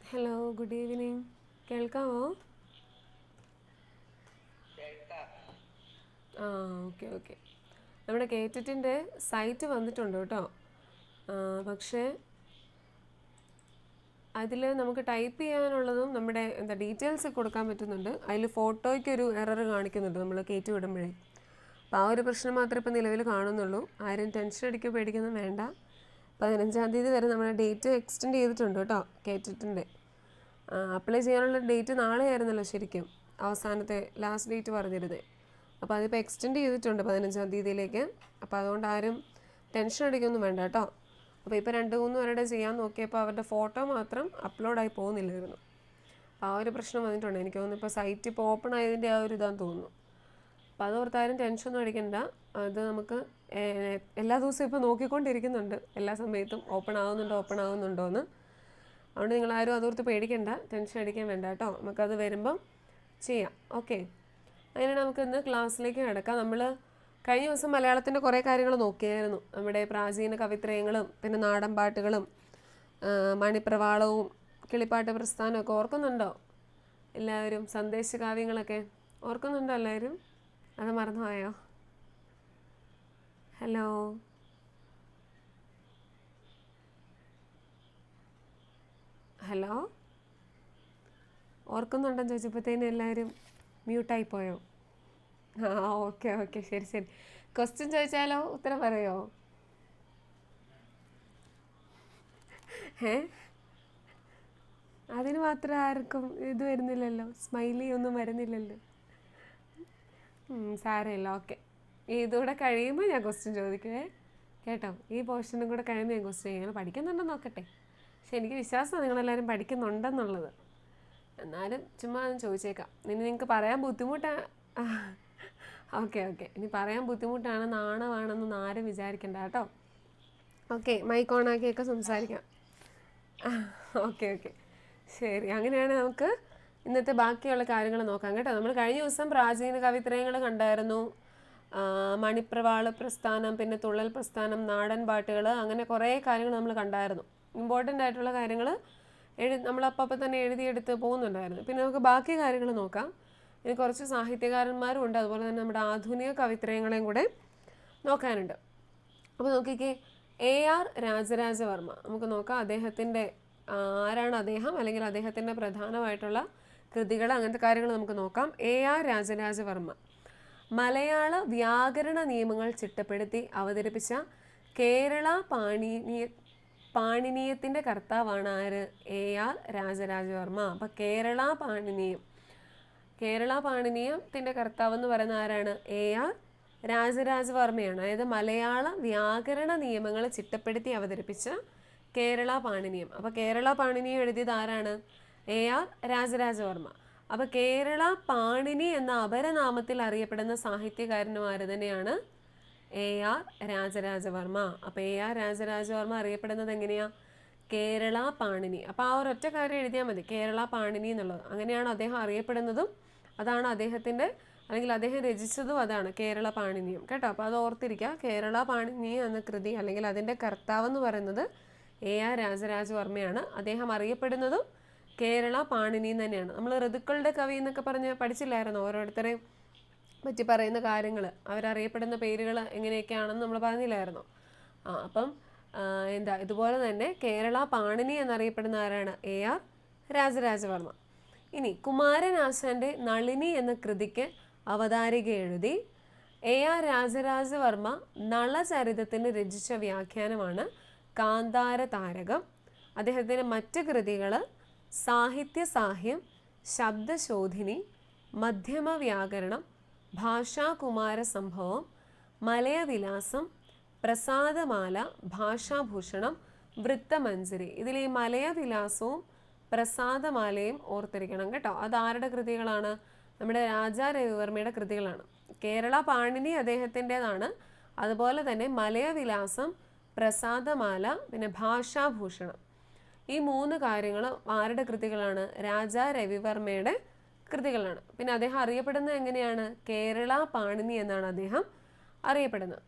Hello, good evening. കേൾക്കാമോ? ആ, okay okay. നമ്മുടെ കേറ്ററ്റിൻ്റെ സൈറ്റ് വന്നിട്ടുണ്ട് കേട്ടോ. പക്ഷേ അതിൽ നമുക്ക് ടൈപ്പ് ചെയ്യാനുള്ളതും നമ്മുടെ ഡീറ്റെയിൽസ് കൊടുക്കാൻ പറ്റുന്നുണ്ട്. അതിൽ ഫോട്ടോയ്ക്കൊരു എറർ കാണിക്കുന്നുണ്ട് നമ്മൾ കയറ്റി വിടുമ്പോഴേ. അപ്പോൾ ആ ഒരു പ്രശ്നം മാത്രമേ ഇപ്പോൾ നിലവിൽ കാണുന്നുള്ളൂ. ആരും ടെൻഷൻ അടിക്കുക പേടിക്കൊന്നും വേണ്ട. 15-ാം തീയതി വരെ നമ്മുടെ ഡേറ്റ് എക്സ്റ്റെൻഡ് ചെയ്തിട്ടുണ്ട് കേട്ടോ കേറ്ററ്റിൻ്റെ. അപ്ലൈ ചെയ്യാനുള്ള ഡേറ്റ് നാളെ ആയിരുന്നല്ലോ ശരിക്കും, അവസാനത്തെ ലാസ്റ്റ് ഡേറ്റ് പറഞ്ഞിരുന്നത്. അപ്പോൾ അതിപ്പോൾ എക്സ്റ്റെൻഡ് ചെയ്തിട്ടുണ്ട് 15-ാം തീയതിയിലേക്ക്. അപ്പോൾ അതുകൊണ്ട് ആരും ടെൻഷൻ അടിക്കൊന്നും വേണ്ട കേട്ടോ. അപ്പോൾ ഇപ്പോൾ 2-3 പേരുടെ ചെയ്യാൻ നോക്കിയപ്പോൾ അവരുടെ ഫോട്ടോ മാത്രം അപ്ലോഡായി പോകുന്നില്ലായിരുന്നു. അപ്പോൾ ആ ഒരു പ്രശ്നം വന്നിട്ടുണ്ട്. എനിക്ക് തോന്നുന്നു ഇപ്പോൾ സൈറ്റ് ഇപ്പോൾ ഓപ്പൺ ആയതിൻ്റെ ആ ഒരു ഇതാന്ന് തോന്നുന്നു. അപ്പോൾ അതോർത്താരും ടെൻഷനൊന്നും അടിക്കണ്ട. അത് നമുക്ക് എല്ലാ ദിവസവും ഇപ്പോൾ നോക്കിക്കൊണ്ടിരിക്കുന്നുണ്ട്, എല്ലാ സമയത്തും ഓപ്പൺ ആകുന്നുണ്ടോ എന്ന്. അതുകൊണ്ട് നിങ്ങളാരും അതോർത്ത് പേടിക്കണ്ട, ടെൻഷൻ അടിക്കാൻ വേണ്ട കേട്ടോ. നമുക്കത് വരുമ്പം ചെയ്യാം. ഓക്കെ, അങ്ങനെ നമുക്കിന്ന് ക്ലാസ്സിലേക്ക് കിടക്കാം. നമ്മൾ കഴിഞ്ഞ ദിവസം മലയാളത്തിൻ്റെ കുറേ കാര്യങ്ങൾ നോക്കിയായിരുന്നു. നമ്മുടെ പ്രാചീന കവിത്രയങ്ങളും പിന്നെ നാടൻ പാട്ടുകളും മണിപ്രവാളവും കിളിപ്പാട്ട് പ്രസ്ഥാനമൊക്കെ ഓർക്കുന്നുണ്ടോ എല്ലാവരും? സന്ദേശകാവ്യങ്ങളൊക്കെ ഓർക്കുന്നുണ്ടോ എല്ലാവരും? അത് മറന്നുപോയോ? ഹലോ, ഹലോ, ഓർക്കുന്നുണ്ടെന്ന് ചോദിച്ചപ്പോഴത്തേനും എല്ലാവരും മ്യൂട്ടായി പോയോ? ആ, ഓക്കെ ഓക്കെ, ശരി ശരി. ക്വസ്റ്റ്യൻ ചോദിച്ചാലോ ഉത്തരം പറയോ? ഏ, അതിന് മാത്രം ആർക്കും ഇത് വരുന്നില്ലല്ലോ, സ്മൈലി ഒന്നും വരുന്നില്ലല്ലോ. സാരമില്ല, ഓക്കെ. ഇതുകൂടെ കഴിയുമ്പോൾ ഞാൻ ക്വസ്റ്റ്യൻ ചോദിക്കുവേ കേട്ടോ. ഈ പോർഷനും കൂടെ കഴിയുമ്പോൾ ഞാൻ ക്വസ്റ്റ്യൻ ചെയ്യണം. പഠിക്കുന്നുണ്ടെന്ന് നോക്കട്ടെ. പക്ഷെ എനിക്ക് വിശ്വാസമാണ് നിങ്ങളെല്ലാവരും പഠിക്കുന്നുണ്ടെന്നുള്ളത്. എന്നാലും ചുമ്മാ ഒന്ന് ചോദിച്ചേക്കാം. ഇനി നിങ്ങൾക്ക് പറയാൻ ബുദ്ധിമുട്ടാണ്. ഓക്കെ ഓക്കെ, ഇനി പറയാൻ ബുദ്ധിമുട്ടാണ്, നാണമാണെന്നൊന്നും ആരും വിചാരിക്കണ്ട കേട്ടോ. ഓക്കെ, മൈക്ക് ഓണാക്കിയൊക്കെ സംസാരിക്കാം. ഓക്കെ ഓക്കെ, ശരി. അങ്ങനെയാണ് നമുക്ക് ഇന്നത്തെ ബാക്കിയുള്ള കാര്യങ്ങൾ നോക്കാം കേട്ടോ. നമ്മൾ കഴിഞ്ഞ ദിവസം പ്രാചീന കവിത്രയങ്ങൾ കണ്ടായിരുന്നു. മണിപ്രവാള പ്രസ്ഥാനം, പിന്നെ തുള്ളൽ പ്രസ്ഥാനം, നാടൻ പാട്ടുകൾ, അങ്ങനെ കുറേ കാര്യങ്ങൾ നമ്മൾ കണ്ടായിരുന്നു. ഇമ്പോർട്ടൻ്റ് ആയിട്ടുള്ള കാര്യങ്ങൾ നമ്മളപ്പം തന്നെ എഴുതിയെടുത്ത് പോകുന്നുണ്ടായിരുന്നു. പിന്നെ നമുക്ക് ബാക്കി കാര്യങ്ങൾ നോക്കാം. ഇനി കുറച്ച് സാഹിത്യകാരന്മാരും ഉണ്ട്, അതുപോലെ തന്നെ നമ്മുടെ ആധുനിക കവിത്രയങ്ങളെയും കൂടെ നോക്കാനുണ്ട്. അപ്പോൾ നോക്കിക്കേ, AR രാജരാജവർമ്മ നമുക്ക് നോക്കാം. അദ്ദേഹത്തിൻ്റെ ആരാണ് അദ്ദേഹം, അല്ലെങ്കിൽ അദ്ദേഹത്തിൻ്റെ പ്രധാനമായിട്ടുള്ള കൃതികൾ, അങ്ങനത്തെ കാര്യങ്ങൾ നമുക്ക് നോക്കാം. AR രാജരാജവർമ്മ മലയാള വ്യാകരണ നിയമങ്ങൾ ചിട്ടപ്പെടുത്തി അവതരിപ്പിച്ച കേരള പാണിനീയത്തിൻ്റെ കർത്താവാണ് ആര്? AR രാജരാജവർമ്മ. അപ്പം കേരള പാണിനീയത്തിൻ്റെ കർത്താവ് എന്ന് പറയുന്ന ആരാണ്? AR രാജരാജവർമ്മയാണ്. അതായത് മലയാള വ്യാകരണ നിയമങ്ങൾ ചിട്ടപ്പെടുത്തി അവതരിപ്പിച്ച കേരള പാണിനീയം. അപ്പോൾ കേരള പാണിനീയം എഴുതിയത് ആരാണ്? AR രാജരാജവർമ്മ. അപ്പോൾ കേരള പാണിനി എന്ന അപരനാമത്തിൽ അറിയപ്പെടുന്ന സാഹിത്യകാരനും ആര് തന്നെയാണ്? AR രാജരാജവർമ്മ. അപ്പോൾ AR രാജരാജവർമ്മ അറിയപ്പെടുന്നത് എങ്ങനെയാണ്? കേരള പാണിനി. അപ്പോൾ ആ ഒരൊറ്റ കാര്യം എഴുതിയാൽ മതി, കേരള പാണിനി എന്നുള്ളത്. അങ്ങനെയാണ് അദ്ദേഹം അറിയപ്പെടുന്നതും, അതാണ് അദ്ദേഹത്തിൻ്റെ, അല്ലെങ്കിൽ അദ്ദേഹം രചിച്ചതും അതാണ്, കേരള പാണിനിയം കേട്ടോ. അപ്പോൾ അത് ഓർത്തിരിക്കുക. കേരള പാണിനിയം എന്ന കൃതി, അല്ലെങ്കിൽ അതിൻ്റെ കർത്താവെന്ന് പറയുന്നത് AR രാജരാജവർമ്മയാണ്. അദ്ദേഹം അറിയപ്പെടുന്നതും കേരള പാണിനി തന്നെയാണ്. നമ്മൾ ഋതുക്കളുടെ കവി എന്നൊക്കെ പറഞ്ഞ് പഠിച്ചില്ലായിരുന്നു, ഓരോരുത്തരെയും പറ്റി പറയുന്ന കാര്യങ്ങൾ, അവരറിയപ്പെടുന്ന പേരുകൾ എങ്ങനെയൊക്കെയാണെന്ന് നമ്മൾ പറഞ്ഞില്ലായിരുന്നു. അപ്പം ഇതുപോലെ തന്നെ കേരള പാണിനി എന്നറിയപ്പെടുന്ന ആരാണ്? AR രാജരാജവർമ്മ. ഇനി കുമാരനാശാൻ്റെ നളിനി എന്ന കൃതിക്ക് അവതാരിക എഴുതി AR രാജരാജവർമ്മ നളചരിതത്തിന് രചിച്ച വ്യാഖ്യാനമാണ് കാന്താര താരകം. അദ്ദേഹത്തിൻ്റെ മറ്റ് കൃതികൾ സാഹിത്യസാഹ്യം, ശബ്ദശോധിനി, മധ്യമ വ്യാകരണം, ഭാഷാകുമാര സംഭവം, മലയവിലാസം, പ്രസാദമാല, ഭാഷാഭൂഷണം, വൃത്തമഞ്ജരി. ഇതിൽ ഈ മലയവിലാസവും പ്രസാദമാലയും ഓർത്തിരിക്കണം കേട്ടോ. അതാരുടെ കൃതികളാണ്? നമ്മുടെ രാജാ രവിവർമ്മയുടെ കൃതികളാണ്. കേരള പാണിനി അദ്ദേഹത്തിൻ്റെതാണ്. അതുപോലെ തന്നെ മലയവിലാസം, പ്രസാദമാല, പിന്നെ ഭാഷാഭൂഷണം, ഈ 3 കാര്യങ്ങളും ആരുടെ കൃതികളാണ്? രാജാ രവിവർമ്മയുടെ കൃതികളാണ്. പിന്നെ അദ്ദേഹം അറിയപ്പെടുന്നത് എങ്ങനെയാണ്? കേരള പാണിനി എന്നാണ് അദ്ദേഹം അറിയപ്പെടുന്നത്.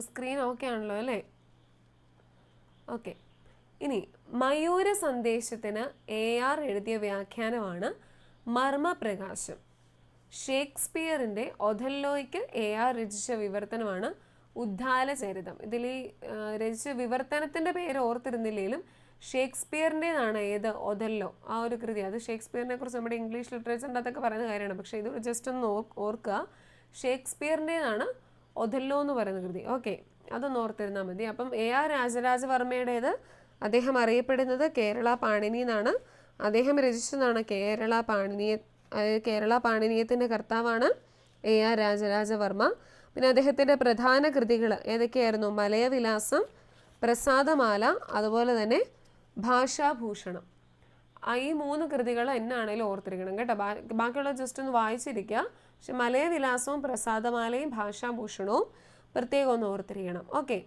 സ്ക്രീൻ ഓക്കെ ആണല്ലോ അല്ലേ? ഓക്കെ. ഇനി മയൂര സന്ദേശത്തിന് AR എഴുതിയ വ്യാഖ്യാനമാണ് മർമ്മപ്രകാശം. ഷേക്സ്പിയറിൻ്റെ ഒഥല്ലോയ്ക്ക് AR രചിച്ച വിവർത്തനമാണ് ഉദ്ദാലചരിതം. ഇതിൽ ഈ രചിച്ച വിവർത്തനത്തിൻ്റെ പേര് ഓർത്തിരുന്നില്ലെങ്കിലും ഷേക്സ്പിയറിൻ്റെതാണ് ഏത് ഒഥല്ലോ ആ ഒരു കൃതി. അത് ഷേക്സ്പിയറിനെ കുറിച്ച് നമ്മുടെ ഇംഗ്ലീഷ് ലിറ്ററേച്ചറിൻ്റെ അതൊക്കെ പറയുന്ന കാര്യമാണ്. പക്ഷേ ഇത് ജസ്റ്റ് ഒന്ന് ഓർക്കുക, ഷേക്സ്പിയറിൻ്റെതാണ് ഒഥല്ലോ എന്ന് പറയുന്ന കൃതി. ഓക്കെ, അതൊന്ന് ഓർത്തിരുന്നാൽ മതി. അപ്പം AR രാജരാജവർമ്മയുടേത് അദ്ദേഹം അറിയപ്പെടുന്നത് കേരള പാണിനി എന്നാണ്. അദ്ദേഹം രചിച്ചതാണ് കേരള പാണിനിയ. കേരള പാണിനീയത്തിൻ്റെ കർത്താവാണ് AR രാജരാജവർമ്മ. പിന്നെ അദ്ദേഹത്തിൻ്റെ പ്രധാന കൃതികൾ ഏതൊക്കെയായിരുന്നു? മലയവിലാസം, പ്രസാദമാല, അതുപോലെ തന്നെ ഭാഷാഭൂഷണം. ഈ 3 കൃതികൾ എന്നാണേലും ഓർത്തിരിക്കണം കേട്ടോ. ബാക്കിയുള്ള ജസ്റ്റ് ഒന്ന് വായിച്ചിരിക്കുക. പക്ഷെ മലയവിലാസവും പ്രസാദമാലയും ഭാഷാഭൂഷണവും പ്രത്യേകം ഒന്ന് ഓർത്തിരിക്കണം. ഓക്കെ,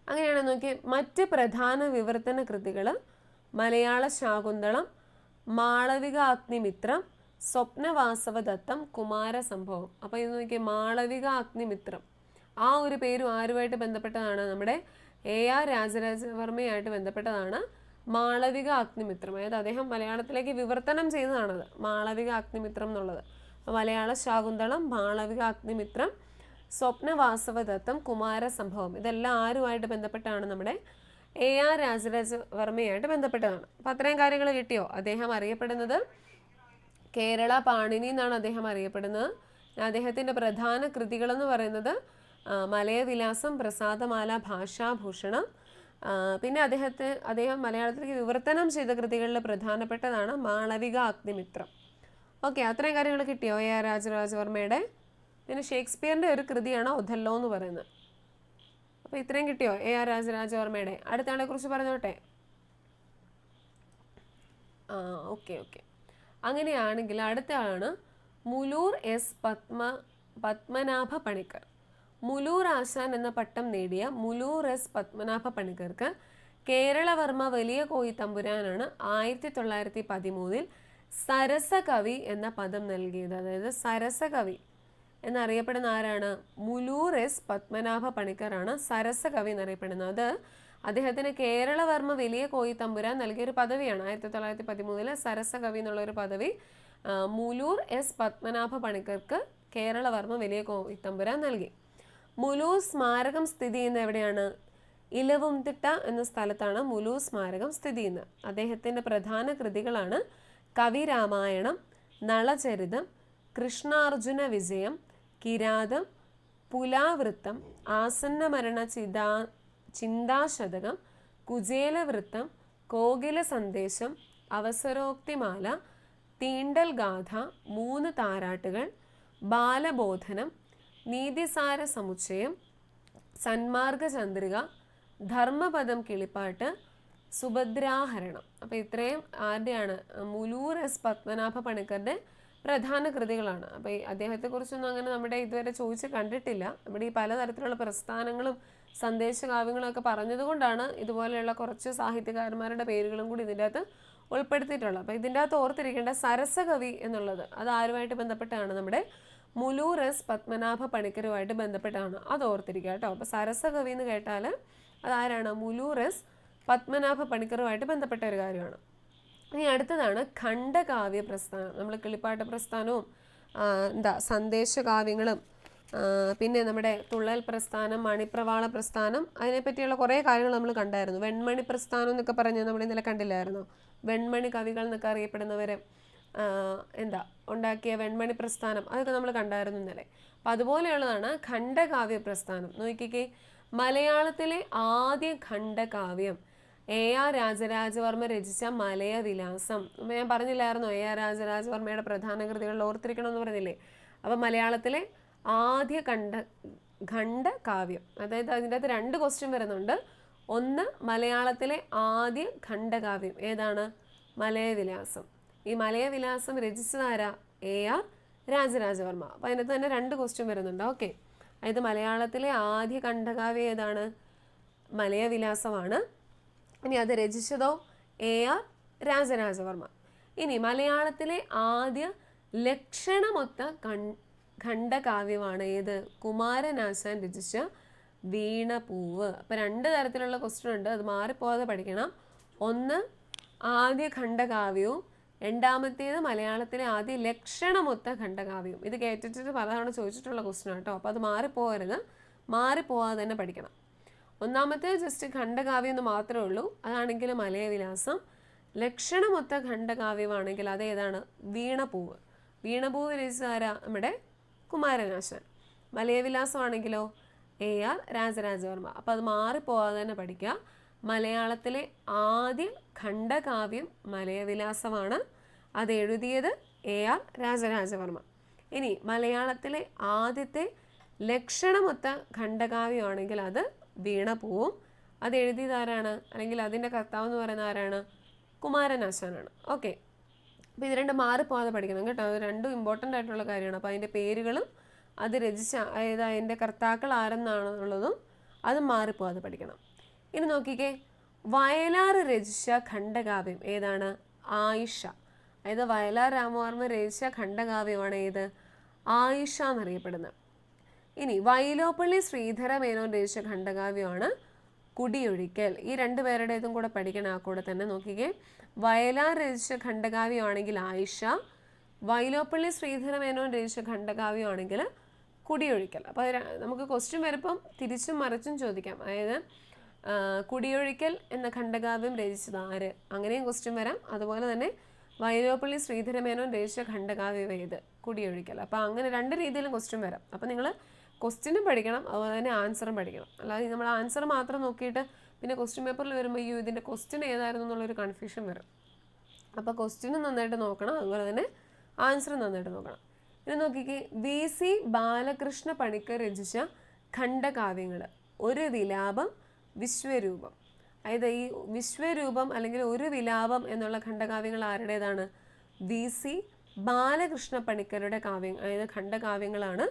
അങ്ങനെയാണെന്ന് നോക്കി. മറ്റ് പ്രധാന വിവർത്തന കൃതികൾ മലയാള ശാകുന്തളം, മാളവിക അഗ്നിമിത്രം, സ്വപ്നവാസവദത്തം, കുമാരസംഭവം. അപ്പോൾ ഇത് നോക്കി, മാളവിക അഗ്നിമിത്രം ആ ഒരു പേരും ആരുമായിട്ട് ബന്ധപ്പെട്ടതാണ്? നമ്മുടെ AR രാജരാജവർമ്മയായിട്ട് ബന്ധപ്പെട്ടതാണ് മാളവിക അഗ്നിമിത്രം. അതായത് അദ്ദേഹം മലയാളത്തിലേക്ക് വിവർത്തനം ചെയ്തതാണത് മാളവിക അഗ്നിമിത്രം എന്നുള്ളത്. അപ്പോൾ മലയാള ശാകുന്തളം, മാളവിക അഗ്നിമിത്രം, സ്വപ്നവാസവദത്തം, കുമാരസംഭവം ഇതെല്ലാം ആരുമായിട്ട് ബന്ധപ്പെട്ടാണ്? നമ്മുടെ AR രാജരാജവർമ്മയായിട്ട് ബന്ധപ്പെട്ടതാണ്. അപ്പം അത്രയും കാര്യങ്ങൾ കിട്ടിയോ? അദ്ദേഹം അറിയപ്പെടുന്നത് കേരള പാണിനി എന്നാണ് അദ്ദേഹം അറിയപ്പെടുന്നത്. അദ്ദേഹത്തിൻ്റെ പ്രധാന കൃതികളെന്ന് പറയുന്നത് മലയവിലാസം, പ്രസാദമാല, ഭാഷാഭൂഷണം. പിന്നെ അദ്ദേഹം മലയാളത്തിലേക്ക് വിവർത്തനം ചെയ്ത കൃതികളിൽ പ്രധാനപ്പെട്ടതാണ് മാളവിക അഗ്നിമിത്രം. ഓക്കെ, അത്രയും കാര്യങ്ങൾ കിട്ടിയോ AR രാജരാജവർമ്മയുടെ? പിന്നെ ഷേക്സ്പിയറിൻ്റെ ഒരു കൃതിയാണ് ഒഥല്ലോ എന്ന് പറയുന്നത്. അപ്പോൾ ഇത്രയും കിട്ടിയോ AR രാജരാജവർമ്മയുടെ? അടുത്ത ആളെ കുറിച്ച് പറഞ്ഞോട്ടെ. ഓക്കെ. അങ്ങനെയാണെങ്കിൽ അടുത്ത ആളാണ് മുലൂർ S. പത്മനാഭ പണിക്കർ. മുലൂർ ആശാൻ എന്ന പട്ടം നേടിയ മുലൂർ S. പത്മനാഭ പണിക്കർക്ക് കേരളവർമ്മ വലിയ കോയി തമ്പുരാനാണ് 1913 സരസകവി എന്ന പദം നൽകിയത്. അതായത് സരസകവി എന്നറിയപ്പെടുന്ന ആരാണ്? മുലൂർ S. പത്മനാഭ പണിക്കറാണ് സരസകവി എന്നറിയപ്പെടുന്നത്. അത് അദ്ദേഹത്തിന് കേരളവർമ്മ വലിയ കോയി തമ്പുരാൻ നൽകിയൊരു പദവിയാണ്. 1913 സരസകവി എന്നുള്ളൊരു പദവി മുലൂർ S. പത്മനാഭ പണിക്കർക്ക് കേരളവർമ്മ വലിയ കോയി തമ്പുരാൻ നൽകി. മുലൂർ സ്മാരകം സ്ഥിതി ചെയ്യുന്ന എവിടെയാണ്? ഇലവുംതിട്ട എന്ന സ്ഥലത്താണ് മുലൂർ സ്മാരകം സ്ഥിതി ചെയ്യുന്നത്. അദ്ദേഹത്തിൻ്റെ പ്രധാന കൃതികളാണ് കവിരാമായണം, നളചരിതം, കൃഷ്ണാർജുന വിജയം, കിരാതം, പുലാവൃത്തം, ആസന്നമരണ ചിന്താശതകം, കുചേലവൃത്തം, കോകില സന്ദേശം, അവസരോക്തിമാല, തീണ്ടൽ ഗാഥ, 3 താരാട്ടുകൾ, ബാലബോധനം, നീതിസാര സമുച്ചയം, സന്മാർഗ ചന്ദ്രിക, ധർമ്മപദം കിളിപ്പാട്ട്, സുഭദ്രാഹരണം. അപ്പോൾ ഇത്രയും ആരുടെയാണ്? മുലൂർ S. പത്മനാഭ പണിക്കരുടെ പ്രധാന കൃതികളാണ്. അപ്പോൾ അദ്ദേഹത്തെക്കുറിച്ചൊന്നും അങ്ങനെ നമ്മുടെ ഇതുവരെ ചോദിച്ച് കണ്ടിട്ടില്ല. നമ്മുടെ ഈ പലതരത്തിലുള്ള പ്രസ്ഥാനങ്ങളും സന്ദേശകാവ്യങ്ങളും ഒക്കെ പറഞ്ഞതുകൊണ്ടാണ് ഇതുപോലെയുള്ള കുറച്ച് സാഹിത്യകാരന്മാരുടെ പേരുകളും കൂടി ഇതിൻ്റെ അകത്ത് ഉൾപ്പെടുത്തിയിട്ടുള്ളത്. അപ്പോൾ ഇതിൻ്റെ അകത്ത് ഓർത്തിരിക്കേണ്ട സരസകവി എന്നുള്ളത് അത് ആരുമായിട്ട് ബന്ധപ്പെട്ടാണ്? നമ്മുടെ മുലൂർ S. പത്മനാഭ പണിക്കരുമായിട്ട് ബന്ധപ്പെട്ടാണ്. അത് ഓർത്തിരിക്കുക കേട്ടോ. അപ്പോൾ സരസകവി എന്ന് കേട്ടാൽ അതാരാണ്? മുലൂർ S. പത്മനാഭ പണിക്കറുമായിട്ട് ബന്ധപ്പെട്ട ഒരു കാര്യമാണ്. ഇനി അടുത്തതാണ് ഖണ്ഡകാവ്യ പ്രസ്ഥാനം. നമ്മൾ കിളിപ്പാട്ട് പ്രസ്ഥാനവും സന്ദേശകാവ്യങ്ങളും പിന്നെ നമ്മുടെ തുള്ളൽ പ്രസ്ഥാനം, മണിപ്രവാള പ്രസ്ഥാനം, അതിനെപ്പറ്റിയുള്ള കുറേ കാര്യങ്ങൾ നമ്മൾ കണ്ടായിരുന്നു. വെൺമണി പ്രസ്ഥാനം എന്നൊക്കെ പറഞ്ഞ് നമ്മൾ ഇന്നലെ കണ്ടില്ലായിരുന്നോ? വെൺമണി കവികൾ എന്നൊക്കെ അറിയപ്പെടുന്നവർ ഉണ്ടാക്കിയ വെൺമണി പ്രസ്ഥാനം, അതൊക്കെ നമ്മൾ കണ്ടായിരുന്നു ഇന്നലെ. അപ്പം അതുപോലെയുള്ളതാണ് ഖണ്ഡകാവ്യ പ്രസ്ഥാനം. നോക്കിക്കേ, മലയാളത്തിലെ ആദ്യ ഖണ്ഡകാവ്യം AR രാജരാജവർമ്മ രചിച്ച മലയവിലാസം. ഞാൻ പറഞ്ഞില്ലായിരുന്നോ AR രാജരാജവർമ്മയുടെ പ്രധാന കൃതികളിൽ ഓർത്തിരിക്കണമെന്ന് പറഞ്ഞില്ലേ? അപ്പം മലയാളത്തിലെ ആദ്യ ഖണ്ഡകാവ്യം, അതായത് അതിൻ്റെ അകത്ത് 2 ക്വസ്റ്റ്യൻ വരുന്നുണ്ട്. ഒന്ന്, മലയാളത്തിലെ ആദ്യ ഖണ്ഡകാവ്യം ഏതാണ്? മലയവിലാസം. ഈ മലയവിലാസം രചിച്ചതാരാ? AR രാജരാജവർമ്മ. അപ്പോൾ അതിനകത്ത് തന്നെ 2 ക്വസ്റ്റ്യൻ വരുന്നുണ്ട്. ഓക്കെ, അതായത് മലയാളത്തിലെ ആദ്യ ഖണ്ഡകാവ്യം ഏതാണ്? മലയവിലാസമാണ്. ഇനി അത് രചിച്ചതോ? AR രാജരാജവർമ്മ. ഇനി മലയാളത്തിലെ ആദ്യ ലക്ഷണമൊത്ത ഖണ്ഡകാവ്യമാണ് ഏത്? കുമാരനാശാൻ രചിച്ച വീണപൂവ്. അപ്പോൾ 2 തരത്തിലുള്ള ക്വസ്റ്റ്യൻ ഉണ്ട്, അത് മാറിപ്പോകാതെ പഠിക്കണം. ഒന്ന് ആദ്യ ഖണ്ഡകാവ്യവും, രണ്ടാമത്തേത് മലയാളത്തിലെ ആദ്യ ലക്ഷണമൊത്ത ഖണ്ഡകാവ്യവും. ഇത് കേട്ടിട്ട് പലതവണ ചോദിച്ചിട്ടുള്ള ക്വസ്റ്റ്യൻ കേട്ടോ, അപ്പോൾ അത് മാറിപ്പോകരുത്, മാറിപ്പോവാതെ തന്നെ പഠിക്കണം. ഒന്നാമത്തെ ജസ്റ്റ് ഖണ്ഡകാവ്യം എന്ന് മാത്രമേ ഉള്ളൂ, അതാണെങ്കിൽ മലയവിലാസം. ലക്ഷണമൊത്ത ഖണ്ഡകാവ്യമാണെങ്കിൽ അതേതാണ്? വീണപൂവ്. വീണപൂവ് രചിച്ച ആരാ? നമ്മുടെ കുമാരനാശാൻ. മലയവിലാസമാണെങ്കിലോ AR രാജരാജവർമ്മ. അപ്പോൾ അത് മാറിപ്പോവാതെ തന്നെ പഠിക്കുക. മലയാളത്തിലെ ആദ്യ ഖണ്ഡകാവ്യം മലയവിലാസമാണ്, അത് എഴുതിയത് AR രാജരാജവർമ്മ. ഇനി മലയാളത്തിലെ ആദ്യത്തെ ലക്ഷണമൊത്ത ഖണ്ഡകാവ്യമാണെങ്കിൽ അത് വീണപൂവും, അത് എഴുതിയത് ആരാണ്, അല്ലെങ്കിൽ അതിൻ്റെ കർത്താവ് എന്ന് പറയുന്ന ആരാണ്? കുമാരനാശാനാണ്. ഓക്കെ, അപ്പോൾ ഇത് രണ്ടും മാറിപ്പോകാതെ പഠിക്കണം കേട്ടോ, അത് രണ്ടും ഇമ്പോർട്ടൻ്റ് ആയിട്ടുള്ള കാര്യമാണ്. അപ്പോൾ അതിൻ്റെ പേരുകളും അത് രചിച്ച അതായത് അതിൻ്റെ കർത്താക്കൾ ആരെന്നാണെന്നുള്ളതും അത് മാറിപ്പോകാതെ പഠിക്കണം. ഇനി നോക്കിക്കേ, വയലാർ രചിച്ച ഖണ്ഡകാവ്യം ഏതാണ്? ആയിഷ. അതായത് വയലാർ രാമവർമ്മ രചിച്ച ഖണ്ഡകാവ്യമാണ് ഏത്? ആയിഷ എന്നറിയപ്പെടുന്നത്. ഇനി വൈലോപ്പള്ളി ശ്രീധര മേനോൻ രചിച്ച ഖണ്ഡകാവ്യമാണ് കുടിയൊഴിക്കൽ. ഈ 2 പേരുടേതും കൂടെ പഠിക്കണം. ആ കൂടെ തന്നെ നോക്കിക്കേ, വയലാർ രചിച്ച ഖണ്ഡകാവ്യമാണെങ്കിൽ ആയിഷ, വൈലോപ്പള്ളി ശ്രീധര മേനോൻ രചിച്ച ഖണ്ഡകാവ്യമാണെങ്കിൽ കുടിയൊഴിക്കൽ. അപ്പോൾ നമുക്ക് ക്വസ്റ്റ്യൻ വരുമ്പം തിരിച്ചും മറിച്ചും ചോദിക്കാം. അതായത് കുടിയൊഴിക്കൽ എന്ന ഖണ്ഡകാവ്യം രചിച്ചത് ആര്, അങ്ങനെയും ക്വസ്റ്റ്യൻ വരാം. അതുപോലെ തന്നെ വൈലോപ്പള്ളി ശ്രീധര മേനോൻ രചിച്ച ഖണ്ഡകാവ്യം ഏത്? കുടിയൊഴിക്കൽ. അപ്പോൾ അങ്ങനെ 2 രീതിയിലും ക്വസ്റ്റ്യൻ വരാം. അപ്പോൾ നിങ്ങൾ ക്വസ്റ്റ്യനും പഠിക്കണം, അതുപോലെ തന്നെ ആൻസറും പഠിക്കണം. അല്ലാതെ നമ്മൾ ആൻസർ മാത്രം നോക്കിയിട്ട് പിന്നെ ക്വസ്റ്റ്യൻ പേപ്പറിൽ വരുമ്പോൾ ഇതിൻ്റെ ക്വസ്റ്റ്യൻ ഏതായിരുന്നു എന്നുള്ളൊരു കൺഫ്യൂഷൻ വരും. അപ്പോൾ ക്വസ്റ്റ്യനും നന്നായിട്ട് നോക്കണം, അതുപോലെ തന്നെ ആൻസറും നന്നായിട്ട് നോക്കണം. ഇനി നോക്കിക്കേ, VC ബാലകൃഷ്ണ പണിക്കർ രചിച്ച ഖണ്ഡകാവ്യങ്ങൾ ഒരു വിലാപം, വിശ്വരൂപം. അതായത് ഈ വിശ്വരൂപം അല്ലെങ്കിൽ ഒരു വിലാപം എന്നുള്ള ഖണ്ഡകാവ്യങ്ങൾ ആരുടേതാണ്? VC ബാലകൃഷ്ണ പണിക്കരുടെ കാവ്യം, അതായത് ഖണ്ഡകാവ്യങ്ങളാണ്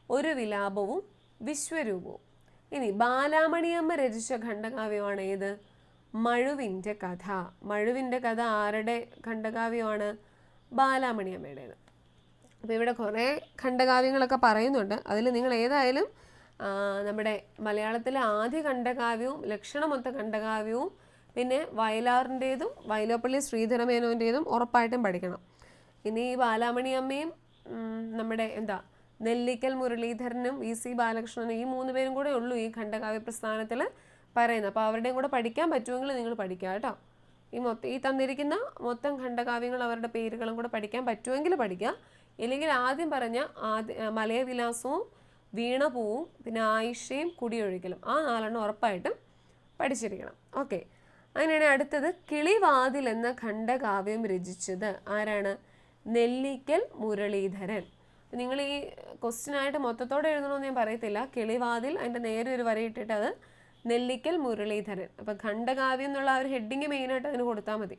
ഒരു വിലാപവും വിശ്വരൂപവും. ഇനി ബാലാമണിയമ്മ രചിച്ച ഖണ്ഡകാവ്യമാണ് ഏത്? മഴുവിൻ്റെ കഥ. മഴുവിൻ്റെ കഥ ആരുടെ ഖണ്ഡകാവ്യമാണ്? ബാലാമണിയമ്മയുടേത്. അപ്പോൾ ഇവിടെ കുറേ ഖണ്ഡകാവ്യങ്ങളൊക്കെ പറയുന്നുണ്ട്, അതിൽ നിങ്ങൾ ഏതായാലും നമ്മുടെ മലയാളത്തിലെ ആദ്യ ഖണ്ഡകാവ്യവും ലക്ഷണമൊത്ത ഖണ്ഡകാവ്യവും പിന്നെ വയലാറിൻ്റേതും വൈലോപ്പള്ളി ശ്രീധരമേനോൻ്റേതും ഉറപ്പായിട്ടും പഠിക്കണം. ഇനി ഈ ബാലാമണിയമ്മയും നമ്മുടെ നെല്ലിക്കൽ മുരളീധരനും VC ബാലകൃഷ്ണനും ഈ 3 പേരും കൂടെ ഉള്ളൂ ഈ ഖണ്ഡകാവ്യ പ്രസ്ഥാനത്തിൽ പറയുന്നത്. അപ്പോൾ അവരുടെയും കൂടെ പഠിക്കാൻ പറ്റുമെങ്കിൽ നിങ്ങൾ പഠിക്കുക കേട്ടോ. ഈ തന്നിരിക്കുന്ന മൊത്തം ഖണ്ഡകാവ്യങ്ങൾ അവരുടെ പേരുകളും കൂടെ പഠിക്കാൻ പറ്റുമെങ്കിൽ പഠിക്കുക. ഇല്ലെങ്കിൽ ആദ്യം പറഞ്ഞ മലയവിലാസവും വീണപൂവും പിന്നെ ആയിഷയും കുടിയൊഴിക്കലും, ആ 4 ഉറപ്പായിട്ടും പഠിച്ചിരിക്കണം. ഓക്കെ, അങ്ങനെയാണ് അടുത്തത് കിളിവാതിൽ എന്ന ഖണ്ഡകാവ്യം രചിച്ചത് ആരാണ്? നെല്ലിക്കൽ മുരളീധരൻ. നിങ്ങൾ ഈ ക്വസ്റ്റ്യനായിട്ട് മൊത്തത്തോടെ എഴുതണമെന്ന് ഞാൻ പറയത്തില്ല. കിളിവാതിൽ അതിൻ്റെ നേരെ ഒരു വരയിട്ടിട്ട് അത് നെല്ലിക്കൽ മുരളീധരൻ. അപ്പം ഖണ്ഡകാവ്യം എന്നുള്ള ഒരു ഹെഡിങ് മെയിനായിട്ട് അതിന് കൊടുത്താൽ മതി.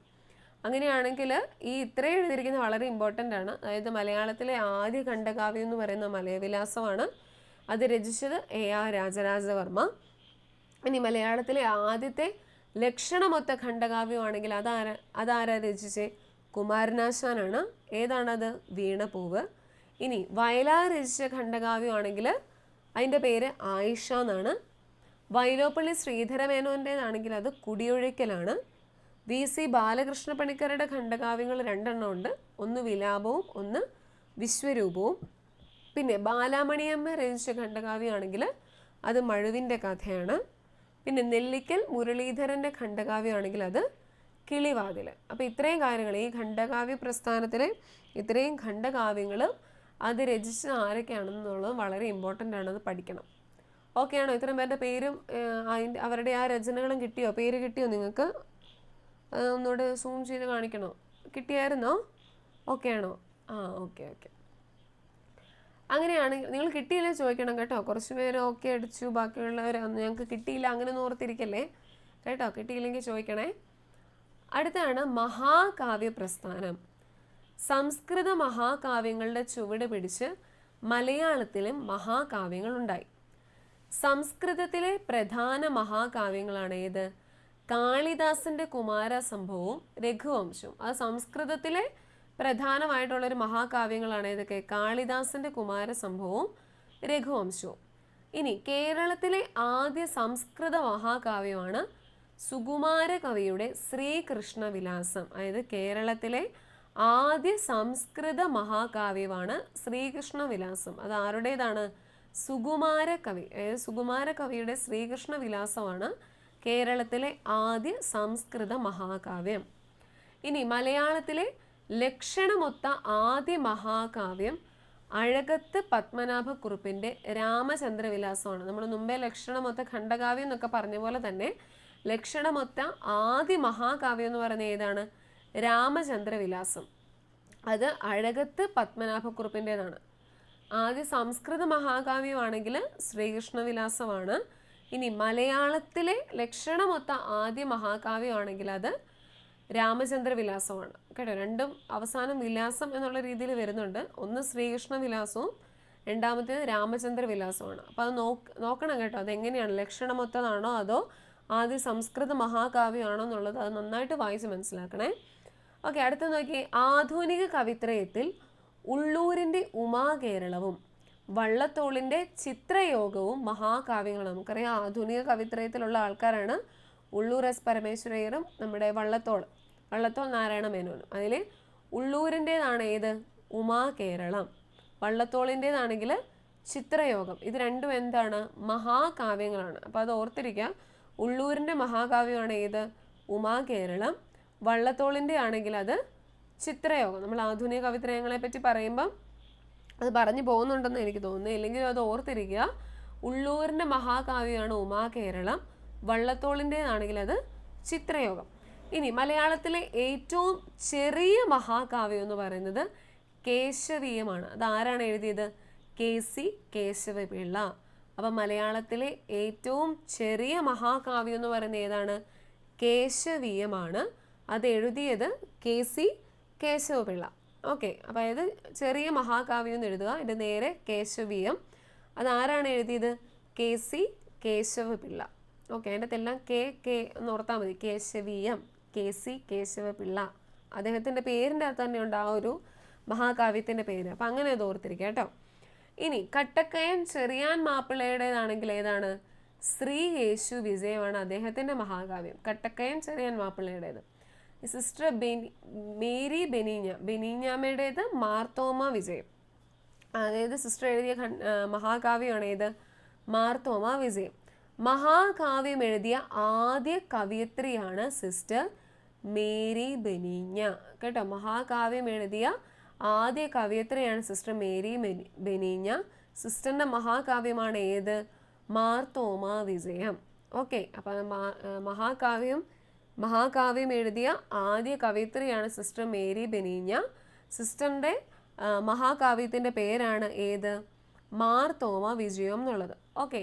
അങ്ങനെയാണെങ്കിൽ ഈ ഇത്രയും എഴുതിയിരിക്കുന്നത് വളരെ ഇമ്പോർട്ടൻ്റ് ആണ്. അതായത് മലയാളത്തിലെ ആദ്യ ഖണ്ഡകാവ്യം എന്ന് പറയുന്ന മലയവിലാസമാണ്, അത് രചിച്ചത് AR രാജരാജവർമ്മ. ഇനി മലയാളത്തിലെ ആദ്യത്തെ ലക്ഷണമൊത്ത ഖണ്ഡകാവ്യമാണെങ്കിൽ അതാരാ രചിച്ചേ? കുമാരനാശാനാണ്. ഏതാണത്? വീണപൂവ്. ഇനി വയലാർ രചിച്ച ഖണ്ഡകാവ്യമാണെങ്കിൽ അതിൻ്റെ പേര് ആയിഷ എന്നാണ്. വൈലോപ്പള്ളി ശ്രീധരമേനോൻ്റേതാണെങ്കിൽ അത് കുടിയൊഴിക്കലാണ്. VC ബാലകൃഷ്ണ പണിക്കരുടെ ഖണ്ഡകാവ്യങ്ങൾ 2 ഉണ്ട്, ഒന്ന് വിലാപവും ഒന്ന് വിശ്വരൂപവും. പിന്നെ ബാലാമണിയമ്മ രചിച്ച ഖണ്ഡകാവ്യമാണെങ്കിൽ അത് മഴുവിൻ്റെ കഥയാണ്. പിന്നെ നെല്ലിക്കൽ മുരളീധരൻ്റെ ഖണ്ഡകാവ്യമാണെങ്കിൽ അത് കിളിവാതിൽ. അപ്പോൾ ഇത്രയും കാര്യങ്ങൾ ഈ ഖണ്ഡകാവ്യ പ്രസ്ഥാനത്തിലെ ഇത്രയും ഖണ്ഡകാവ്യങ്ങൾ അത് രചിച്ച ആരൊക്കെയാണെന്നുള്ളത് വളരെ ഇമ്പോർട്ടൻ്റ് ആണ്, അത് പഠിക്കണം. ഓക്കെ ആണോ? ഇത്രയും പേരുടെ പേരും അവരുടെ ആ രചനകളും കിട്ടിയോ? പേര് കിട്ടിയോ നിങ്ങൾക്ക്? ഒന്നുകൂടെ സൂം ചെയ്ത് കാണിക്കണോ? കിട്ടിയായിരുന്നോ? ഓക്കെ ആണോ? ഓക്കെ. അങ്ങനെയാണെങ്കിൽ നിങ്ങൾ കിട്ടിയില്ലേ ചോദിക്കണം കേട്ടോ. കുറച്ച് പേര് ഓക്കെ അടിച്ചു, ബാക്കിയുള്ളവർ ഞങ്ങൾക്ക് കിട്ടിയില്ല അങ്ങനെ ഓർത്തിരിക്കല്ലേ കേട്ടോ. കിട്ടിയില്ലെങ്കിൽ ചോദിക്കണേ. അടുത്താണ് മഹാകാവ്യ പ്രസ്ഥാനം. സംസ്കൃത മഹാകാവ്യങ്ങളുടെ ചുവട് പിടിച്ച് മലയാളത്തിലും മഹാകാവ്യങ്ങളുണ്ടായി. സംസ്കൃതത്തിലെ പ്രധാന മഹാകാവ്യങ്ങളാണ് ഏത്? കാളിദാസന്റെ കുമാരസംഭവവും രഘുവംശവും. അത് സംസ്കൃതത്തിലെ പ്രധാനമായിട്ടുള്ളൊരു മഹാകാവ്യങ്ങളാണ് ഏതൊക്കെ? കാളിദാസന്റെ കുമാരസംഭവവും രഘുവംശവും. ഇനി കേരളത്തിലെ ആദ്യ സംസ്കൃത മഹാകാവ്യമാണ് സുകുമാര കവിയുടെ ശ്രീകൃഷ്ണ വിലാസം. അതായത് കേരളത്തിലെ ആദ്യ സംസ്കൃത മഹാകാവ്യമാണ് ശ്രീകൃഷ്ണ വിലാസം. അത് ആരുടേതാണ്? സുകുമാര കവി. അതായത് സുകുമാര കവിയുടെ ശ്രീകൃഷ്ണ വിലാസമാണ് കേരളത്തിലെ ആദ്യ സംസ്കൃത മഹാകാവ്യം. ഇനി മലയാളത്തിലെ ലക്ഷണമൊത്ത ആദ്യ മഹാകാവ്യം അഴകത്ത് പത്മനാഭക്കുറുപ്പിൻ്റെ രാമചന്ദ്രവിലാസമാണ്. നമ്മൾ മുമ്പേ ലക്ഷണമൊത്ത ഖണ്ഡകാവ്യം എന്നൊക്കെ പറഞ്ഞ പോലെ തന്നെ ലക്ഷണമൊത്ത ആദ്യ മഹാകാവ്യം എന്ന് പറയുന്നത് ഏതാണ്? രാമചന്ദ്രവിലാസം. അത് അഴകത്ത് പത്മനാഭക്കുറുപ്പിൻ്റെതാണ്. ആദ്യ സംസ്കൃത മഹാകാവ്യമാണെങ്കിൽ ശ്രീകൃഷ്ണവിലാസമാണ്. ഇനി മലയാളത്തിലെ ലക്ഷണമൊത്ത ആദ്യ മഹാകാവ്യമാണെങ്കിൽ അത് രാമചന്ദ്രവിലാസമാണ്. കേട്ടോ, രണ്ടും അവസാനം വിലാസം എന്നുള്ള രീതിയിൽ വരുന്നുണ്ട്. ഒന്ന് ശ്രീകൃഷ്ണ വിലാസവും രണ്ടാമത്തേത് രാമചന്ദ്ര വിലാസമാണ്. അപ്പോൾ അത് നോക്കണം കേട്ടോ, അതെങ്ങനെയാണ്, ലക്ഷണമൊത്തതാണോ അതോ ആദ്യ സംസ്കൃത മഹാകാവ്യമാണോ എന്നുള്ളത് അത് നന്നായിട്ട് വായിച്ച് മനസ്സിലാക്കണേ. ഓക്കെ, അടുത്ത നോക്കി. ആധുനിക കവിത്രയത്തിൽ ഉള്ളൂരിൻ്റെ ഉമാകേരളവും വള്ളത്തോളിൻ്റെ ചിത്രയോഗവും മഹാകാവ്യങ്ങളാണ്. നമുക്കറിയാം ആധുനിക കവിത്രയത്തിലുള്ള ആൾക്കാരാണ് ഉള്ളൂർ എസ് പരമേശ്വരയ്യരും നമ്മുടെ വള്ളത്തോൾ നാരായണ മേനോനും. അതിൽ ഉള്ളൂരിൻ്റേതാണ് ഏത്? ഉമാകേരളം. വള്ളത്തോളിൻ്റേതാണെങ്കിൽ ചിത്രയോഗം. ഇത് രണ്ടും എന്താണ്? മഹാകാവ്യങ്ങളാണ്. അപ്പോൾ അത് ഓർത്തിരിക്കുക. ഉള്ളൂരിൻ്റെ മഹാകാവ്യമാണ് ഏത്? ഉമാകേരളം. വള്ളത്തോളിൻ്റെ ആണെങ്കിൽ അത് ചിത്രയോഗം. നമ്മൾ ആധുനിക കവിത്രയങ്ങളെ പറ്റി പറയുമ്പം അത് പറഞ്ഞു പോകുന്നുണ്ടെന്ന് എനിക്ക് തോന്നുന്നു. ഇല്ലെങ്കിലും അത് ഓർത്തിരിക്കുക. ഉള്ളൂരിൻ്റെ മഹാകാവ്യമാണ് ഉമാകേരളം, വള്ളത്തോളിൻ്റേതാണെങ്കിൽ അത് ചിത്രയോഗം. ഇനി മലയാളത്തിലെ ഏറ്റവും ചെറിയ മഹാകാവ്യം എന്ന് പറയുന്നത് കേശവീയമാണ്. അത് ആരാണ് എഴുതിയത്? KC കേശവപിള്ള. അപ്പം മലയാളത്തിലെ ഏറ്റവും ചെറിയ മഹാകാവ്യം എന്ന് പറയുന്നത് ഏതാണ്? കേശവീയമാണ്. അത് എഴുതിയത് KC കേശവപിള്ള. ഓക്കെ, അപ്പോൾ അതായത് ചെറിയ മഹാകാവ്യം എന്ന് എഴുതുക, അതിൻ്റെ നേരെ കേശവീയം. അതാരാണ് എഴുതിയത്? KC കേശവപിള്ള. ഓക്കെ, അതിൻ്റെ അകത്തെല്ലാം കെ എന്ന് ഓർത്താൽ മതി. കേശവീയം, KC കേശവപിള്ള. അദ്ദേഹത്തിൻ്റെ പേരിൻ്റെ അകത്ത് തന്നെ ഉണ്ട് ആ ഒരു മഹാകാവ്യത്തിൻ്റെ പേര്. അപ്പം അങ്ങനെ അത് ഓർത്തിരിക്കുക കേട്ടോ. ഇനി കട്ടക്കയം ചെറിയാൻ മാപ്പിളയുടേതാണെങ്കിൽ ഏതാണ്? ശ്രീ യേശു വിജയമാണ് അദ്ദേഹത്തിൻ്റെ മഹാകാവ്യം. കട്ടക്കയം ചെറിയാൻ മാപ്പിളയുടേത്. സിസ്റ്റർ മേരി ബെനീഞ്ഞാമ്മയുടേത് മാർത്തോമ വിജയം. അതായത് സിസ്റ്റർ എഴുതിയ മഹാകാവ്യമാണ് ഏത്? മാർത്തോമ വിജയം. മഹാകാവ്യം എഴുതിയ ആദ്യ കവയിത്രിയാണ് സിസ്റ്റർ മേരി ബെനീഞ്ഞ. കേട്ടോ, മഹാകാവ്യം എഴുതിയ ആദ്യ കവയിത്രിയാണ് സിസ്റ്റർ മേരി ബെനീഞ്ഞ. സിസ്റ്ററിൻ്റെ മഹാകാവ്യമാണ് ഏത്? മാർത്തോമ വിജയം. ഓക്കെ, അപ്പം മഹാകാവ്യം എഴുതിയ ആദ്യ കവയിത്രിയാണ് സിസ്റ്റർ മേരി ബെനീഞ്ഞ. സിസ്റ്ററിൻ്റെ മഹാകാവ്യത്തിൻ്റെ പേരാണ് ഏത്? മാർത്തോമ വിജയം എന്നുള്ളത്. ഓക്കെ,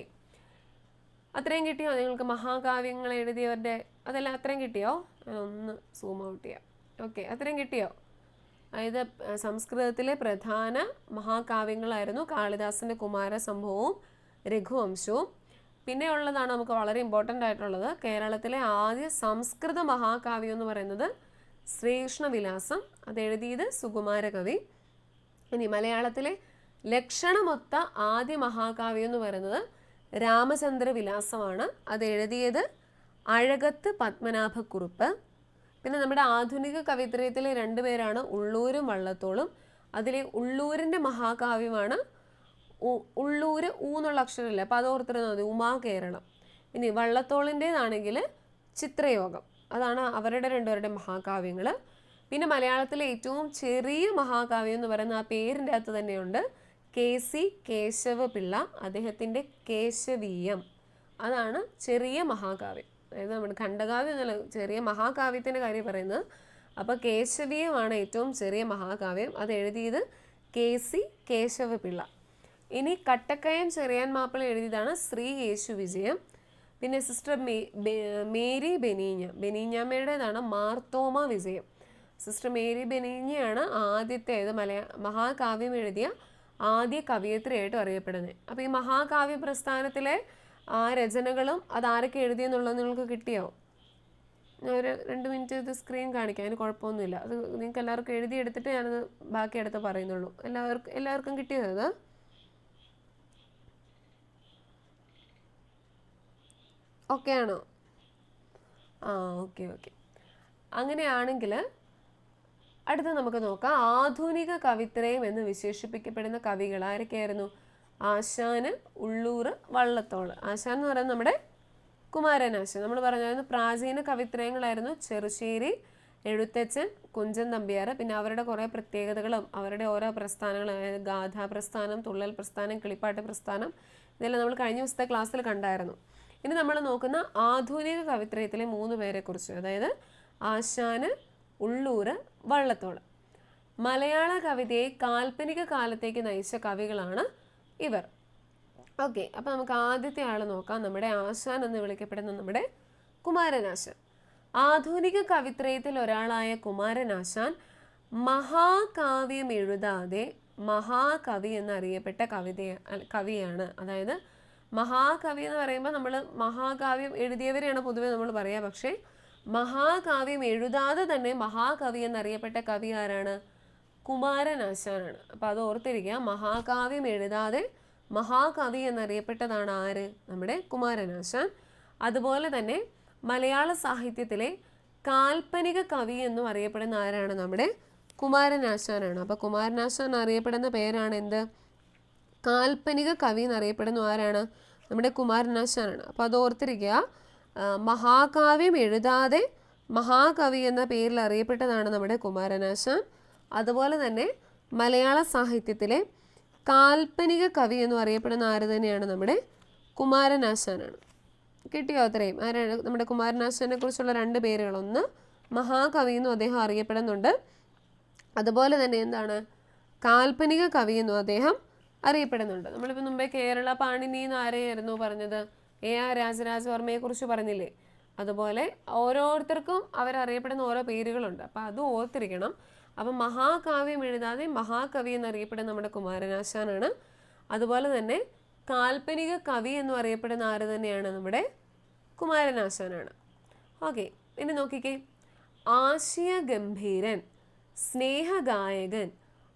അത്രയും കിട്ടിയോ നിങ്ങൾക്ക്? മഹാകാവ്യങ്ങൾ എഴുതിയവരുടെ അതെല്ലാം അത്രയും കിട്ടിയോ? ഒന്ന് സൂം ഔട്ട് ചെയ്യാം. ഓക്കെ, അത്രയും കിട്ടിയോ? അതായത് സംസ്കൃതത്തിലെ പ്രധാന മഹാകാവ്യങ്ങളായിരുന്നു കാളിദാസൻ്റെ കുമാരസംഭവവും രഘുവംശവും. പിന്നെ ഉള്ളതാണ് നമുക്ക് വളരെ ഇമ്പോർട്ടൻ്റ് ആയിട്ടുള്ളത്, കേരളത്തിലെ ആദ്യ സംസ്കൃത മഹാകാവ്യം എന്ന് പറയുന്നത് ശ്രീകൃഷ്ണ വിലാസം. അത് എഴുതിയത് സുകുമാര കവി. ഇനി മലയാളത്തിലെ ലക്ഷണമൊത്ത ആദ്യ മഹാകാവ്യം എന്ന് പറയുന്നത് രാമചന്ദ്ര വിലാസമാണ്. അത് എഴുതിയത് അഴകത്ത് പത്മനാഭക്കുറുപ്പ്. പിന്നെ നമ്മുടെ ആധുനിക കവിത്രയത്തിലെ രണ്ടുപേരാണ് ഉള്ളൂരും വള്ളത്തോളും. അതിലെ ഉള്ളൂരിൻ്റെ മഹാകാവ്യമാണ് ഉള്ളൂര് എന്നുള്ള അക്ഷരമില്ല, അപ്പോൾ അത് ഓർത്തിരുന്നാൽ മതി, ഉമാകേരളം. ഇനി വള്ളത്തോളിൻ്റേതാണെങ്കിൽ ചിത്രയോഗം. അതാണ് അവരുടെ രണ്ടുപേരുടെ മഹാകാവ്യങ്ങൾ. പിന്നെ മലയാളത്തിലെ ഏറ്റവും ചെറിയ മഹാകാവ്യം എന്ന് പറയുന്ന ആ പേരിൻ്റെ അകത്ത് തന്നെയുണ്ട് KC കേശവപിള്ള. അദ്ദേഹത്തിൻ്റെ കേശവീയം, അതാണ് ചെറിയ മഹാകാവ്യം. അതായത് നമ്മുടെ ഖണ്ഡകാവ്യം എന്നല്ല, ചെറിയ മഹാകാവ്യത്തിൻ്റെ കാര്യം പറയുന്നത്. അപ്പോൾ കേശവീയമാണ് ഏറ്റവും ചെറിയ മഹാകാവ്യം. അത് എഴുതിയത് KC കേശവപിള്ള. ഇനി കട്ടക്കയം ചെറിയാൻ മാപ്പിള എഴുതിയതാണ് ശ്രീ യേശു വിജയം. പിന്നെ സിസ്റ്റർ മേരി ബെനീഞ്ഞാമ്മയുടേതാണ് മാർത്തോമ വിജയം. സിസ്റ്റർ മേരി ബെനീഞ്ഞയാണ് ആദ്യത്തെ മഹാകാവ്യം എഴുതിയ ആദ്യ കവയിത്രിയായിട്ടും അറിയപ്പെടുന്നത്. അപ്പോൾ ഈ മഹാകാവ്യ പ്രസ്ഥാനത്തിലെ ആ രചനകളും അതാരൊക്കെ എഴുതിയെന്നുള്ളത് നിങ്ങൾക്ക് കിട്ടിയോ? ഞാൻ ഒരു 2 മിനിറ്റ് ഇത് സ്ക്രീൻ കാണിക്കാം, അതിന് കുഴപ്പമൊന്നുമില്ല. അത് നിങ്ങൾക്ക് എല്ലാവർക്കും എഴുതിയെടുത്തിട്ട് ഞാനത് ബാക്കിയെടുത്ത് പറയുന്നുള്ളൂ. എല്ലാവർക്കും കിട്ടിയോ? അത് ഓക്കെയാണോ? ഓക്കെ. അങ്ങനെയാണെങ്കിൽ അടുത്ത നമുക്ക് നോക്കാം. ആധുനിക കവിത്രയം എന്ന് വിശേഷിപ്പിക്കപ്പെടുന്ന കവികൾ ആരൊക്കെയായിരുന്നു? ആശാന്, ഉള്ളൂർ, വള്ളത്തോൾ. ആശാൻ എന്ന് പറയുന്നത് നമ്മുടെ കുമാരനാശാൻ. നമ്മൾ പറഞ്ഞായിരുന്നു പ്രാചീന കവിത്രയങ്ങളായിരുന്നു ചെറുശ്ശേരി, എഴുത്തച്ഛൻ, കുഞ്ചൻ നമ്പ്യാർ. പിന്നെ അവരുടെ കുറേ പ്രത്യേകതകളും അവരുടെ ഓരോ പ്രസ്ഥാനങ്ങളും, അതായത് ഗാഥാ പ്രസ്ഥാനം, തുള്ളൽ പ്രസ്ഥാനം, കിളിപ്പാട്ട് പ്രസ്ഥാനം, ഇതെല്ലാം നമ്മൾ കഴിഞ്ഞ ദിവസത്തെ ക്ലാസ്സിൽ കണ്ടായിരുന്നു. ഇനി നമ്മൾ നോക്കുന്ന ആധുനിക കവിത്രയത്തിലെ 3 പേരെക്കുറിച്ച്, അതായത് ആശാന്, ഉള്ളൂർ, വള്ളത്തോൾ. മലയാള കവിതയെ കാൽപ്പനിക കാലത്തേക്ക് നയിച്ച കവികളാണ് ഇവർ. ഓക്കെ, അപ്പോൾ നമുക്ക് ആദ്യത്തെ ആൾ നോക്കാം. നമ്മുടെ ആശാൻ എന്ന് വിളിക്കപ്പെടുന്ന നമ്മുടെ കുമാരനാശാൻ. ആധുനിക കവിത്രയത്തിൽ ഒരാളായ കുമാരനാശാൻ മഹാകാവ്യം എഴുതാതെ മഹാകവി എന്നറിയപ്പെട്ട കവിയാണ്. അതായത് മഹാകവി എന്ന് പറയുമ്പോൾ നമ്മൾ മഹാകാവ്യം എഴുതിയവരെയാണ് പൊതുവെ നമ്മൾ പറയുക. പക്ഷേ മഹാകാവ്യം എഴുതാതെ തന്നെ മഹാകവി എന്നറിയപ്പെട്ട കവി ആരാണ്? കുമാരനാശാനാണ്. അപ്പോൾ അത് ഓർത്തിരിക്കുക. മഹാകാവ്യം എഴുതാതെ മഹാകവി എന്നറിയപ്പെട്ടതാണ് ആര്? നമ്മുടെ കുമാരനാശാൻ. അതുപോലെ തന്നെ മലയാള സാഹിത്യത്തിലെ കാൽപ്പനിക കവി എന്നും അറിയപ്പെടുന്ന ആരാണ്? നമ്മുടെ കുമാരനാശാനാണ്. അപ്പോൾ കുമാരനാശാൻ അറിയപ്പെടുന്ന പേരാണ് എന്ത്? കാൽപ്പനിക കവി എന്നറിയപ്പെടുന്ന ആരാണ്? നമ്മുടെ കുമാരനാശാനാണ്. അപ്പോൾ അത് ഓർത്തിരിക്കുക. മഹാകാവ്യം എഴുതാതെ മഹാകവി എന്ന പേരിൽ അറിയപ്പെട്ടതാണ് നമ്മുടെ കുമാരനാശാൻ. അതുപോലെ തന്നെ മലയാള സാഹിത്യത്തിലെ കാൽപ്പനിക കവി എന്നും അറിയപ്പെടുന്ന ആര് തന്നെയാണ്? നമ്മുടെ കുമാരനാശാനാണ്. കിട്ടിയോ? അത്രയും. ആരാണ്? നമ്മുടെ കുമാരനാശാനെ കുറിച്ചുള്ള 2 പേരുകൾ. ഒന്ന് മഹാകവി എന്നും അദ്ദേഹം അറിയപ്പെടുന്നുണ്ട്. അതുപോലെ തന്നെ എന്താണ്? കാൽപ്പനിക കവി എന്നും അദ്ദേഹം അറിയപ്പെടുന്നുണ്ട്. നമ്മളിപ്പോൾ മുമ്പേ കേരള പാണിനി എന്ന് ആരെയായിരുന്നു പറഞ്ഞത്? AR രാജരാജവർമ്മയെ കുറിച്ച് പറഞ്ഞില്ലേ? അതുപോലെ ഓരോരുത്തർക്കും അവരറിയപ്പെടുന്ന ഓരോ പേരുകളുണ്ട്. അപ്പോൾ അത് ഓർത്തിരിക്കണം. അപ്പം മഹാകാവ്യം എഴുതാതെ മഹാകവി എന്നറിയപ്പെടുന്ന നമ്മുടെ കുമാരനാശാനാണ്. അതുപോലെ തന്നെ കാൽപ്പനിക കവി എന്നും അറിയപ്പെടുന്ന ആര് തന്നെയാണ്? നമ്മുടെ കുമാരനാശാനാണ്. ഓക്കെ, ഇനി നോക്കിക്കേ. ആശയഗംഭീരൻ, സ്നേഹഗായകൻ,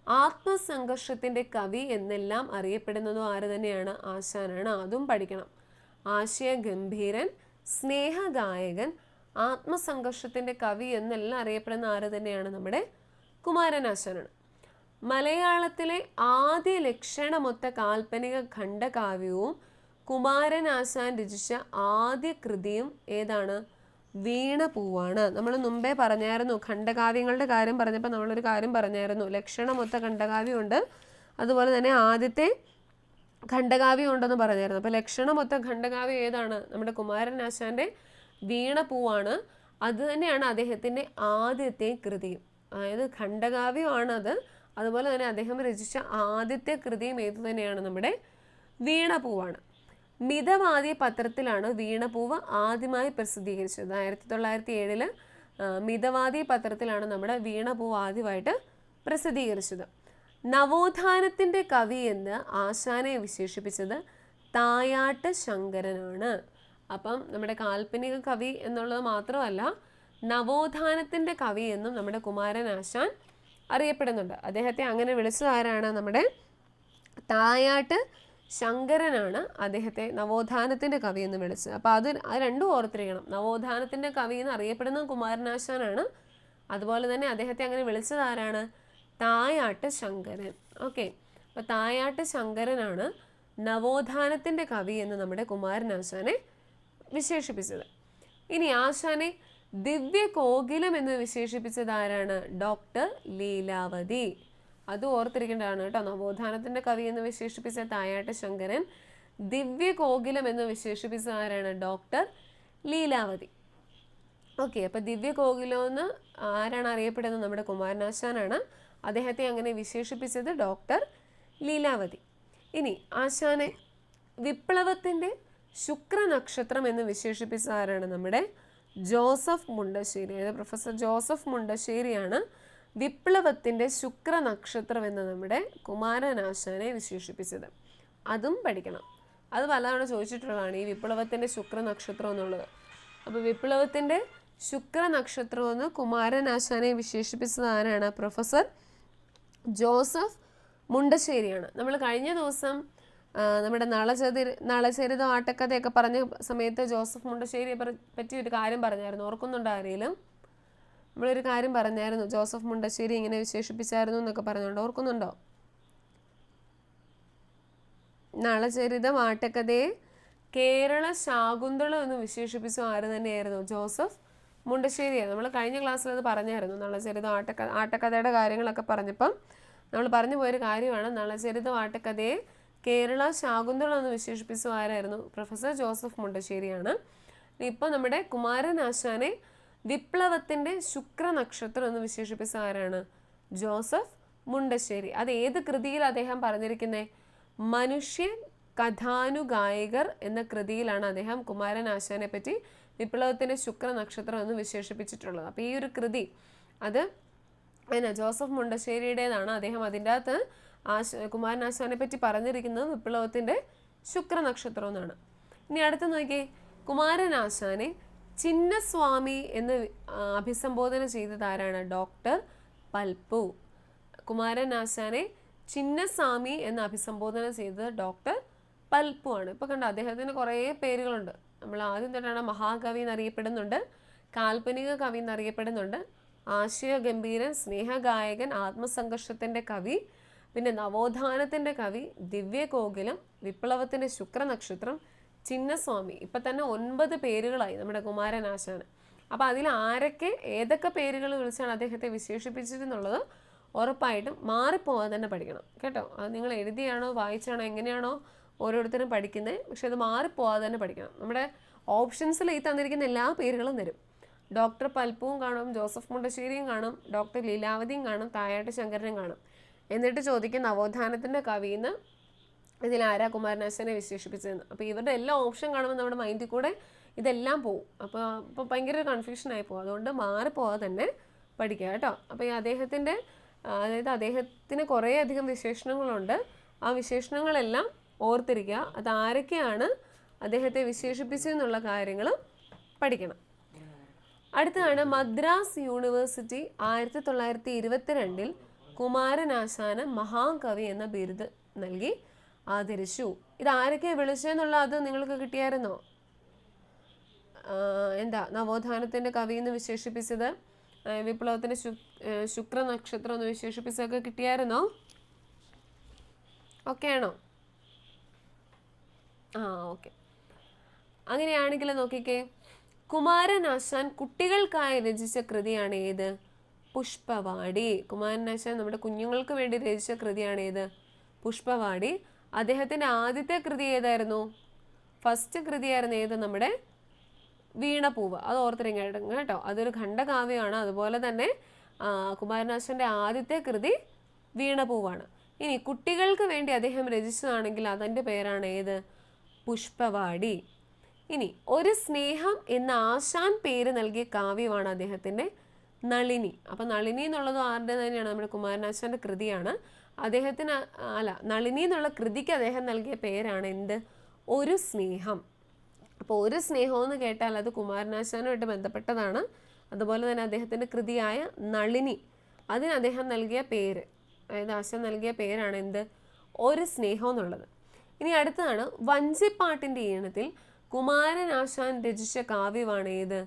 ആത്മസംഘർഷത്തിൻ്റെ കവി എന്നെല്ലാം അറിയപ്പെടുന്നതും ആര് തന്നെയാണ്? ആശാനാണ്. അതും പഠിക്കണം. ആശയഗംഭീരൻ, സ്നേഹഗായകൻ, ആത്മസംഘർഷത്തിൻ്റെ കവി എന്നെല്ലാം അറിയപ്പെടുന്ന ആര് തന്നെയാണ്? നമ്മുടെ കുമാരനാശാനാണ്. മലയാളത്തിലെ ആദ്യ ലക്ഷണമൊത്ത കാൽപ്പനിക ഖണ്ഡകാവ്യവും കുമാരനാശാൻ രചിച്ച ആദ്യ കൃതിയും ഏതാണ്? വീണപൂവാണ്. നമ്മൾ മുമ്പേ പറഞ്ഞായിരുന്നു, ഖണ്ഡകാവ്യങ്ങളുടെ കാര്യം പറഞ്ഞപ്പോൾ നമ്മളൊരു കാര്യം പറഞ്ഞായിരുന്നു. ലക്ഷണമൊത്ത ഖണ്ഡകാവ്യമുണ്ട്, അതുപോലെ തന്നെ ആദ്യത്തെ ഖണ്ഡകാവ്യം ഉണ്ടെന്ന് പറഞ്ഞായിരുന്നു. അപ്പോൾ ലക്ഷണമൊത്ത ഖണ്ഡകാവ്യം ഏതാണ്? നമ്മുടെ കുമാരനാശാൻ്റെ വീണപൂവാണ്. അത് തന്നെയാണ് അദ്ദേഹത്തിൻ്റെ ആദ്യത്തെ കൃതിയും. അതായത് ഖണ്ഡകാവ്യമാണത്. അതുപോലെ തന്നെ അദ്ദേഹം രചിച്ച ആദ്യത്തെ കൃതിയും ഏത് തന്നെയാണ്? നമ്മുടെ വീണപൂവാണ്. മിതവാദി പത്രത്തിലാണ് വീണപൂവ് ആദ്യമായി പ്രസിദ്ധീകരിച്ചത്. 1907 മിതവാദി പത്രത്തിലാണ് നമ്മുടെ വീണപൂവ് ആദ്യമായിട്ട് പ്രസിദ്ധീകരിച്ചത്. നവോത്ഥാനത്തിൻ്റെ കവി എന്ന് ആശാനെ വിശേഷിപ്പിച്ചത് തായാട്ട് ശങ്കരനാണ്. അപ്പം നമ്മുടെ കാൽപ്പനിക കവി എന്നുള്ളത് മാത്രമല്ല, നവോത്ഥാനത്തിൻ്റെ കവി എന്നും നമ്മുടെ കുമാരനാശാൻ അറിയപ്പെടുന്നുണ്ട്. അദ്ദേഹത്തെ അങ്ങനെ വിളിച്ചത് ആരാണ്? നമ്മുടെ തായാട്ട് ശങ്കരനാണ് അദ്ദേഹത്തെ നവോത്ഥാനത്തിൻ്റെ കവി എന്ന് വിളിച്ചത്. അപ്പോൾ അത് രണ്ടും ഓർത്തിരിക്കണം. നവോത്ഥാനത്തിൻ്റെ കവി എന്ന് അറിയപ്പെടുന്നത് കുമാരനാശാനാണ്. അതുപോലെ തന്നെ അദ്ദേഹത്തെ അങ്ങനെ വിളിച്ചത് ആരാണ്? തായാട്ട് ശങ്കരൻ. ഓക്കെ, അപ്പോൾ തായാട്ട് ശങ്കരനാണ് നവോത്ഥാനത്തിൻ്റെ കവി എന്ന് നമ്മുടെ കുമാരനാശാനെ വിശേഷിപ്പിച്ചത്. ഇനി ആശാനെ ദിവ്യ കോകിലം എന്ന് വിശേഷിപ്പിച്ചത് ആരാണ്? ഡോക്ടർ ലീലാവതി. അത് ഓർത്തിരിക്കേണ്ടതാണ് കേട്ടോ. നവോത്ഥാനത്തിൻ്റെ കവി എന്ന് വിശേഷിപ്പിച്ച തായാട്ട് ശങ്കരൻ, ദിവ്യ കോകിലം എന്ന് വിശേഷിപ്പിച്ച ആരാണ്? ഡോക്ടർ ലീലാവതി. ഓക്കെ, അപ്പോൾ ദിവ്യ കോകിലം എന്ന് ആരാണ് അറിയപ്പെടുന്നത്? നമ്മുടെ കുമാരനാശാനാണ്. അദ്ദേഹത്തെ അങ്ങനെ വിശേഷിപ്പിച്ചത് ഡോക്ടർ ലീലാവതി. ഇനി ആശാനെ വിപ്ലവത്തിൻ്റെ ശുക്രനക്ഷത്രം എന്ന് വിശേഷിപ്പിച്ച ആരാണ്? നമ്മുടെ ജോസഫ് മുണ്ടശ്ശേരി. അതായത് പ്രൊഫസർ ജോസഫ് മുണ്ടശ്ശേരിയാണ് വിപ്ലവത്തിൻ്റെ ശുക്രനക്ഷത്രം എന്ന് നമ്മുടെ കുമാരനാശാനെ വിശേഷിപ്പിച്ചത്. അതും പഠിക്കണം. അത് പലതവണ ചോദിച്ചിട്ടുള്ളതാണ്, ഈ വിപ്ലവത്തിൻ്റെ ശുക്രനക്ഷത്രം എന്നുള്ളത്. അപ്പോൾ വിപ്ലവത്തിൻ്റെ ശുക്രനക്ഷത്രം എന്ന് കുമാരനാശാനെ വിശേഷിപ്പിച്ചത് ആരാണ്? പ്രൊഫസർ ജോസഫ് മുണ്ടശ്ശേരിയാണ്. നമ്മൾ കഴിഞ്ഞ ദിവസം നമ്മുടെ നളചരിതം ആട്ടക്കഥയൊക്കെ പറഞ്ഞ സമയത്ത് ജോസഫ് മുണ്ടശ്ശേരിയെ പറ്റി ഒരു കാര്യം പറഞ്ഞായിരുന്നു. ഓർക്കുന്നുണ്ടോ ആരെങ്കിലും? നമ്മളൊരു കാര്യം പറഞ്ഞായിരുന്നു, ജോസഫ് മുണ്ടശ്ശേരി ഇങ്ങനെ വിശേഷിപ്പിച്ചായിരുന്നു എന്നൊക്കെ പറഞ്ഞുകൊണ്ട്, ഓർക്കുന്നുണ്ടോ? നളചരിതം ആട്ടക്കഥയെ കേരള ശാകുന്തളം എന്ന് വിശേഷിപ്പിച്ച ആര് തന്നെയായിരുന്നു? ജോസഫ് മുണ്ടശ്ശേരിയാണ്. നമ്മൾ കഴിഞ്ഞ ക്ലാസ്സിൽ അത് പറഞ്ഞായിരുന്നു. നളചരിതം ആട്ടക്കഥയുടെ കാര്യങ്ങളൊക്കെ പറഞ്ഞപ്പം നമ്മൾ പറഞ്ഞു പോയൊരു കാര്യമാണ്, നളചരിതം ആട്ടക്കഥയെ കേരള ശാകുന്തളം എന്ന് വിശേഷിപ്പിച്ച ആരായിരുന്നു? പ്രൊഫസർ ജോസഫ് മുണ്ടശ്ശേരിയാണ്. ഇപ്പം നമ്മുടെ കുമാരനാശാനെ വിപ്ലവത്തിൻ്റെ ശുക്രനക്ഷത്രം എന്ന് വിശേഷിപ്പിച്ച ആരാണ്? ജോസഫ് മുണ്ടശ്ശേരി. അത് ഏത് കൃതിയിൽ അദ്ദേഹം പറഞ്ഞിരിക്കുന്നത്? മനുഷ്യ കഥാനുഗായകർ എന്ന കൃതിയിലാണ് അദ്ദേഹം കുമാരനാശാനെ പറ്റി വിപ്ലവത്തിൻ്റെ ശുക്രനക്ഷത്രം എന്ന് വിശേഷിപ്പിച്ചിട്ടുള്ളത്. അപ്പോൾ ഈ ഒരു കൃതി അത് ജോസഫ് മുണ്ടശ്ശേരിയുടേതാണ്. അദ്ദേഹം അതിൻ്റെ അകത്ത് കുമാരനാശാനെ പറ്റി പറഞ്ഞിരിക്കുന്നത് വിപ്ലവത്തിൻ്റെ ശുക്രനക്ഷത്രം എന്നാണ്. ഇനി അടുത്ത് നോക്കിയേ, കുമാരനാശാനെ ചിന്നസ്വാമി എന്ന് അഭിസംബോധന ചെയ്തത് ആരാണ്? ഡോക്ടർ പൽപ്പു. കുമാരനാശാനെ ചിന്നസ്വാമി എന്ന് അഭിസംബോധന ചെയ്തത് ഡോക്ടർ പൽപ്പു ആണ്. ഇപ്പോൾ കണ്ട അദ്ദേഹത്തിന് കുറേ പേരുകളുണ്ട്. നമ്മൾ ആദ്യം തൊട്ടാണ് മഹാകവി എന്നറിയപ്പെടുന്നുണ്ട്, കാൽപ്പനിക കവി എന്നറിയപ്പെടുന്നുണ്ട്, ആശയഗംഭീരൻ, സ്നേഹഗായകൻ, ആത്മസംഘർഷത്തിൻ്റെ കവി, പിന്നെ നവോത്ഥാനത്തിൻ്റെ കവി, ദിവ്യകോകിലം, വിപ്ലവത്തിൻ്റെ ശുക്രനക്ഷത്രം, ചിന്നസ്വാമി. ഇപ്പം തന്നെ 9 പേരുകളായി നമ്മുടെ കുമാരനാശാന്. അപ്പോൾ അതിൽ ഏതൊക്കെ പേരുകൾ വിളിച്ചാണ് അദ്ദേഹത്തെ വിശേഷിപ്പിച്ചിരുന്നുള്ളത് ഉറപ്പായിട്ടും മാറിപ്പോകാൻ തന്നെ പഠിക്കണം കേട്ടോ. അത് നിങ്ങൾ എഴുതിയാണോ വായിച്ചാണോ എങ്ങനെയാണോ ഓരോരുത്തരും പഠിക്കുന്നത്, പക്ഷെ അത് മാറിപ്പോകാതെ തന്നെ പഠിക്കണം. നമ്മുടെ ഓപ്ഷൻസിൽ ഈ തന്നിരിക്കുന്ന എല്ലാ പേരുകളും തരും. ഡോക്ടർ പൽപ്പുവും കാണും, ജോസഫ് മുണ്ടശ്ശേരിയും കാണും, ഡോക്ടർ ലീലാവതിയും കാണും, തായാട്ട് ശങ്കരനും കാണും. എന്നിട്ട് ചോദിക്കും നവോത്ഥാനത്തിൻ്റെ കവിന്ന് ഇതിലാരാ കുമാരനാശാനെ വിശേഷിപ്പിച്ചതെന്ന്. അപ്പോൾ ഇവരുടെ എല്ലാ ഓപ്ഷൻ കാണുമ്പോൾ നമ്മുടെ മൈൻഡിൽ കൂടെ ഇതെല്ലാം പോവും. അപ്പോൾ ഭയങ്കര കൺഫ്യൂഷനായി പോകും. അതുകൊണ്ട് മാറിപ്പോകാതെ തന്നെ പഠിക്കുക കേട്ടോ. അപ്പോൾ ഈ അദ്ദേഹത്തിന് കുറേ അധികം വിശേഷണങ്ങളുണ്ട്. ആ വിശേഷണങ്ങളെല്ലാം ഓർത്തിരിക്കുക. അതാരൊക്കെയാണ് അദ്ദേഹത്തെ വിശേഷിപ്പിച്ചതെന്നുള്ള കാര്യങ്ങൾ പഠിക്കണം. അടുത്തതാണ് മദ്രാസ് യൂണിവേഴ്സിറ്റി 1922 കുമാരനാശാന് മഹാകവി എന്ന ബിരുദ് നൽകി ആദരിച്ചു. ഇതാരൊക്കെ വിളിച്ചെന്നുള്ള അത് നിങ്ങൾക്ക് കിട്ടിയായിരുന്നോ? നവോത്ഥാനത്തിൻ്റെ കവി എന്ന് വിശേഷിപ്പിച്ചത്, വിപ്ലവത്തിൻ്റെ ശുക്രനക്ഷത്രം എന്ന് വിശേഷിപ്പിച്ചതൊക്കെ കിട്ടിയായിരുന്നോ? ഓക്കെ ആണോ? ഓക്കെ. അങ്ങനെയാണെങ്കിൽ നോക്കിക്കേ, കുമാരനാശാൻ കുട്ടികൾക്കായി രചിച്ച കൃതിയാണ് ഏത്? പുഷ്പവാടി. കുമാരനാശാൻ നമ്മുടെ കുഞ്ഞുങ്ങൾക്ക് വേണ്ടി രചിച്ച കൃതിയാണ് ഏത്? പുഷ്പവാടി. അദ്ദേഹത്തിൻ്റെ ആദ്യത്തെ കൃതി ഏതായിരുന്നു? ഫസ്റ്റ് കൃതിയായിരുന്നു ഏത്? നമ്മുടെ വീണപൂവ്. അത് ഓർത്തിരിക്കണം കേട്ടോ. അതൊരു ഖണ്ഡകാവ്യമാണ്. അതുപോലെ തന്നെ കുമാരനാശാൻ്റെ ആദ്യത്തെ കൃതി വീണപൂവാണ്. ഇനി കുട്ടികൾക്ക് വേണ്ടി അദ്ദേഹം രചിച്ചതാണെങ്കിൽ അതിൻ്റെ പേരാണ് ഏത്? പുഷ്പവാടി. ഇനി ഒരു സ്നേഹം എന്ന ആശാൻ പേര് നൽകിയ കാവ്യമാണ് അദ്ദേഹത്തിൻ്റെ നളിനി. അപ്പം നളിനി എന്നുള്ളത് ആരുടെ തന്നെയാണ്? നമ്മുടെ കുമാരനാശാൻ്റെ കൃതിയാണ്. നളിനി എന്നുള്ള കൃതിക്ക് അദ്ദേഹം നൽകിയ പേരാണ് എന്ത്? ഒരു സ്നേഹം. അപ്പോൾ ഒരു സ്നേഹം എന്ന് കേട്ടാൽ അത് കുമാരനാശാനുമായിട്ട് ബന്ധപ്പെട്ടതാണ്. അതുപോലെ തന്നെ അദ്ദേഹത്തിൻ്റെ കൃതിയായ നളിനി, അതിന് അദ്ദേഹം നൽകിയ പേര്, അതായത് ആശാൻ നൽകിയ പേരാണ് എന്ത്? ഒരു സ്നേഹം എന്നുള്ളത്. ഇനി അടുത്തതാണ് വഞ്ചിപ്പാട്ടിൻ്റെ ഈണത്തിൽ കുമാരനാശാൻ രചിച്ച കാവ്യമാണ് ഏത്?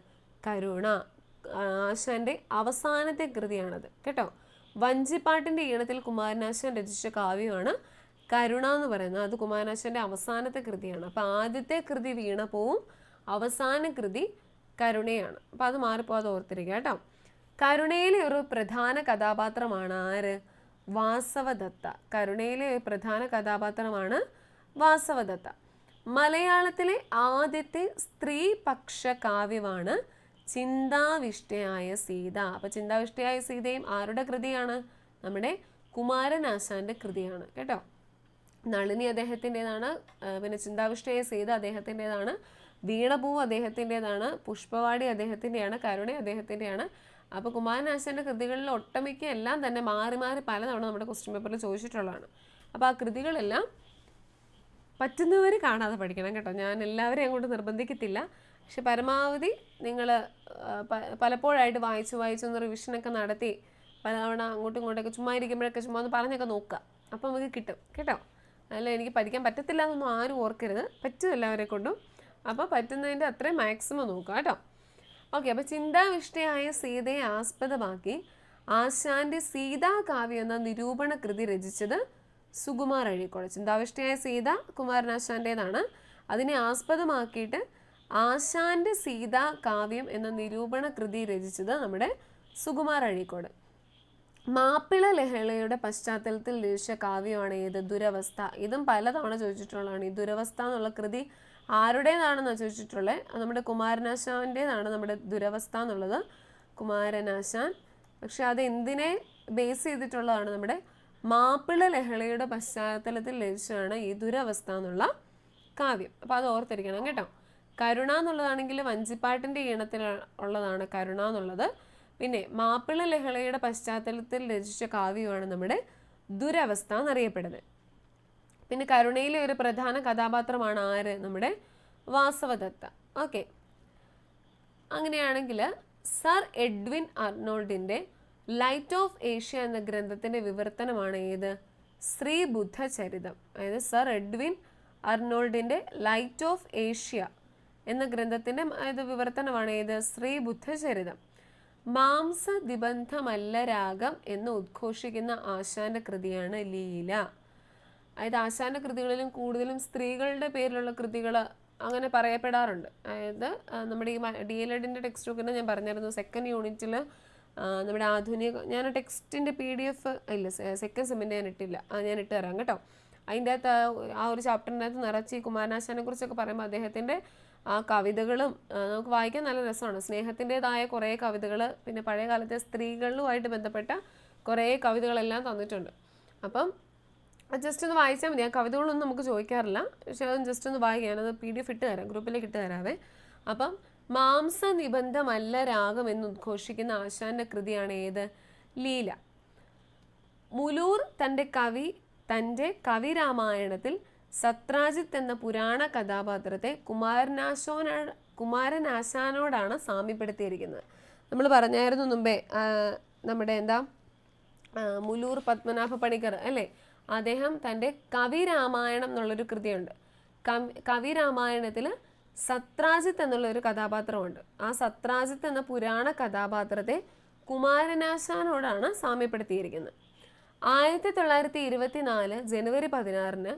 കരുണ. ആശാൻ്റെ അവസാനത്തെ കൃതിയാണത് കേട്ടോ. വഞ്ചിപ്പാട്ടിൻ്റെ ഈണത്തിൽ കുമാരനാശാൻ രചിച്ച കാവ്യമാണ് കരുണ എന്ന് പറയുന്നത്. അത് കുമാരനാശാൻ്റെ അവസാനത്തെ കൃതിയാണ്. അപ്പോൾ ആദ്യത്തെ കൃതി വീണപൂവും അവസാന കൃതി കരുണയാണ്. അപ്പോൾ അത് മാറിപ്പോകാതെ ഓർത്തിരിക്കുക കേട്ടോ. കരുണയിലെ ഒരു പ്രധാന കഥാപാത്രമാണ് ആര്? വാസവദത്ത. കരുണയിലെ ഒരു പ്രധാന കഥാപാത്രമാണ് വാസവദത്ത. മലയാളത്തിലെ ആദ്യത്തെ സ്ത്രീപക്ഷ കാവ്യമാണ് ചിന്താവിഷ്ടയായ സീത. അപ്പോൾ ചിന്താവിഷ്ടയായ സീതയും ആരുടെ കൃതിയാണ്? നമ്മുടെ കുമാരനാശാൻ്റെ കൃതിയാണ് കേട്ടോ. നളിനി അദ്ദേഹത്തിൻ്റെതാണ്, പിന്നെ ചിന്താവിഷ്ടയായ സീത അദ്ദേഹത്തിൻ്റെതാണ്, വീണപൂവ് അദ്ദേഹത്തിൻ്റെതാണ്, പുഷ്പവാടി അദ്ദേഹത്തിൻ്റെയാണ്, കരുണ അദ്ദേഹത്തിൻ്റെയാണ്. അപ്പോൾ കുമാരനാശാൻ്റെ കൃതികളിൽ ഒട്ടമിക്ക എല്ലാം തന്നെ മാറി മാറി പലതവണ നമ്മുടെ ക്വസ്റ്റ്യൻ പേപ്പറിൽ ചോദിച്ചിട്ടുള്ളതാണ്. അപ്പോൾ ആ കൃതികളെല്ലാം പറ്റുന്നവർ കാണാതെ പഠിക്കണം കേട്ടോ. ഞാൻ എല്ലാവരെയും അങ്ങോട്ട് നിർബന്ധിക്കത്തില്ല, പക്ഷെ പരമാവധി നിങ്ങൾ പലപ്പോഴായിട്ട് വായിച്ചൊന്ന് റിവിഷനൊക്കെ നടത്തി പലതവണ അങ്ങോട്ടും ഇങ്ങോട്ടൊക്കെ ചുമ്മാ ഇരിക്കുമ്പോഴൊക്കെ ചുമ്മാ ഒന്ന് പറഞ്ഞൊക്കെ നോക്കുക. അപ്പോൾ നമുക്ക് കിട്ടും കേട്ടോ. അല്ല എനിക്ക് പഠിക്കാൻ പറ്റത്തില്ല എന്നൊന്നും ആരും ഓർക്കരുത്, പറ്റും എല്ലാവരെ കൊണ്ടും. അപ്പോൾ പറ്റുന്നതിൻ്റെ അത്രയും മാക്സിമം നോക്കുക കേട്ടോ. ഓക്കെ, അപ്പോൾ ചിന്താവിഷ്ടയായ സീതയെ ആസ്പദമാക്കി ആശാന്റെ സീതാകാവ്യം എന്ന നിരൂപണ കൃതി രചിച്ചത് സുകുമാർ അഴീക്കോട്. ചിന്താവിഷ്ടയായ സീത കുമാരനാശാൻ്റേതാണ്. അതിനെ ആസ്പദമാക്കിയിട്ട് ആശാന്റെ സീതാകാവ്യം എന്ന നിരൂപണ കൃതി രചിച്ചത് നമ്മുടെ സുകുമാർ അഴീക്കോട്. മാപ്പിള ലഹളയുടെ പശ്ചാത്തലത്തിൽ രചിച്ച കാവ്യമാണ് ഏത്? ദുരവസ്ഥ. ഇതും പലതവണ ചോദിച്ചിട്ടുള്ളതാണ്. ഈ ദുരവസ്ഥ എന്നുള്ള കൃതി ആരുടേതാണെന്ന് ചോദിച്ചിട്ടുള്ളത്? നമ്മുടെ കുമാരനാശാൻ്റേതാണ് നമ്മുടെ ദുരവസ്ഥ എന്നുള്ളത്, കുമാരനാശാൻ. പക്ഷെ അത് എന്തിനെ ബേസ് ചെയ്തിട്ടുള്ളതാണ്? നമ്മുടെ മാപ്പിള ലഹളയുടെ പശ്ചാത്തലത്തിൽ രചിച്ചതാണ് ഈ ദുരവസ്ഥ എന്നുള്ള കാവ്യം. അപ്പോൾ അത് ഓർത്തിരിക്കണം കേട്ടോ. കരുണ എന്നുള്ളതാണെങ്കിൽ വഞ്ചിപ്പാട്ടിൻ്റെ ഈണത്തിൽ ഉള്ളതാണ് കരുണ എന്നുള്ളത്. പിന്നെ മാപ്പിള ലഹളയുടെ പശ്ചാത്തലത്തിൽ രചിച്ച കാവ്യമാണ് നമ്മുടെ ദുരവസ്ഥ എന്നറിയപ്പെടുന്നത്. പിന്നെ കരുണയിലെ ഒരു പ്രധാന കഥാപാത്രമാണ് ആര്? നമ്മുടെ വാസവദത്ത. ഓക്കെ, അങ്ങനെയാണെങ്കിൽ സർ എഡ്വിൻ അർണോൾഡിൻ്റെ ലൈറ്റ് ഓഫ് ഏഷ്യ എന്ന ഗ്രന്ഥത്തിൻ്റെ വിവർത്തനമാണ് ഏത്? ശ്രീബുദ്ധചരിതം. അതായത് സർ എഡ്വിൻ അർണോൾഡിൻ്റെ ലൈറ്റ് ഓഫ് ഏഷ്യ എന്ന ഗ്രന്ഥത്തിൻ്റെ വിവർത്തനമാണ് ഏത്? ശ്രീബുദ്ധചരിതം. മാംസദിബന്ധമല്ല രാഗം എന്ന് ഉദ്ഘോഷിക്കുന്ന ആശാന്റെ കൃതിയാണ് ലീല. അതായത് ആശാന്റെ കൃതികളിലും കൂടുതലും സ്ത്രീകളുടെ പേരിലുള്ള കൃതികൾ അങ്ങനെ പറയപ്പെടാറുണ്ട്. അതായത് നമ്മുടെ ഈ DLEDൻ്റെ ടെക്സ്റ്റ് ബുക്കിന് ഞാൻ പറഞ്ഞിരുന്നു, സെക്കൻഡ് യൂണിറ്റിൽ നമ്മുടെ ആധുനിക, ഞാൻ ടെക്സ്റ്റിൻ്റെ PDF ഇല്ല, സെക്കൻഡ് സെമ്മിൻ്റെ ഞാൻ ഇട്ടില്ല, ഞാൻ ഇട്ട് തരാം കേട്ടോ. അതിൻ്റെ അകത്ത് ആ ഒരു ചാപ്റ്ററിൻ്റെ അകത്ത് നിറച്ച് ഈ കുമാരനാശാനെ കുറിച്ചൊക്കെ പറയുമ്പോൾ അദ്ദേഹത്തിൻ്റെ ആ കവിതകളും നമുക്ക് വായിക്കാൻ നല്ല രസമാണ്. സ്നേഹത്തിൻ്റെതായ കുറേ കവിതകൾ, പിന്നെ പഴയ കാലത്തെ സ്ത്രീകളുമായിട്ട് ബന്ധപ്പെട്ട കുറേ കവിതകളെല്ലാം തന്നിട്ടുണ്ട്. അപ്പം ജസ്റ്റ് ഒന്ന് വായിച്ചാൽ മതി. ആ കവിതകളൊന്നും നമുക്ക് ചോദിക്കാറില്ല, പക്ഷെ അത് ജസ്റ്റ് ഒന്ന് വായിക്കാം. ഞാനത് PDF ഇട്ട് തരാം, ഗ്രൂപ്പിലേക്ക് ഇട്ട് തരാവേ. അപ്പം മാംസനിബന്ധമല്ല രാഗം എന്ന് ഉദ്ഘോഷിക്കുന്ന ആശാന്റെ കൃതിയാണ് ഏത്? ലീല. മുലൂർ തൻ്റെ കവിരാമായണത്തിൽ സത്രാജിത്ത് എന്ന പുരാണ കഥാപാത്രത്തെ കുമാരനാശാനോടാണ് സാമ്യപ്പെടുത്തിയിരിക്കുന്നത്. നമ്മൾ പറഞ്ഞായിരുന്നു മുമ്പേ, നമ്മുടെ മുലൂർ പത്മനാഭ പണിക്കർ അല്ലേ, അദ്ദേഹം തൻ്റെ കവിരാമായണം എന്നുള്ളൊരു കൃതിയുണ്ട്. കവിരാമായണത്തിൽ സത്രാജിത്ത് എന്നുള്ളൊരു കഥാപാത്രമുണ്ട്. ആ സത്രാജിത്ത് എന്ന പുരാണ കഥാപാത്രത്തെ കുമാരനാശാനോടാണ് സാമ്യപ്പെടുത്തിയിരിക്കുന്നത്. 1924 ജനുവരി 16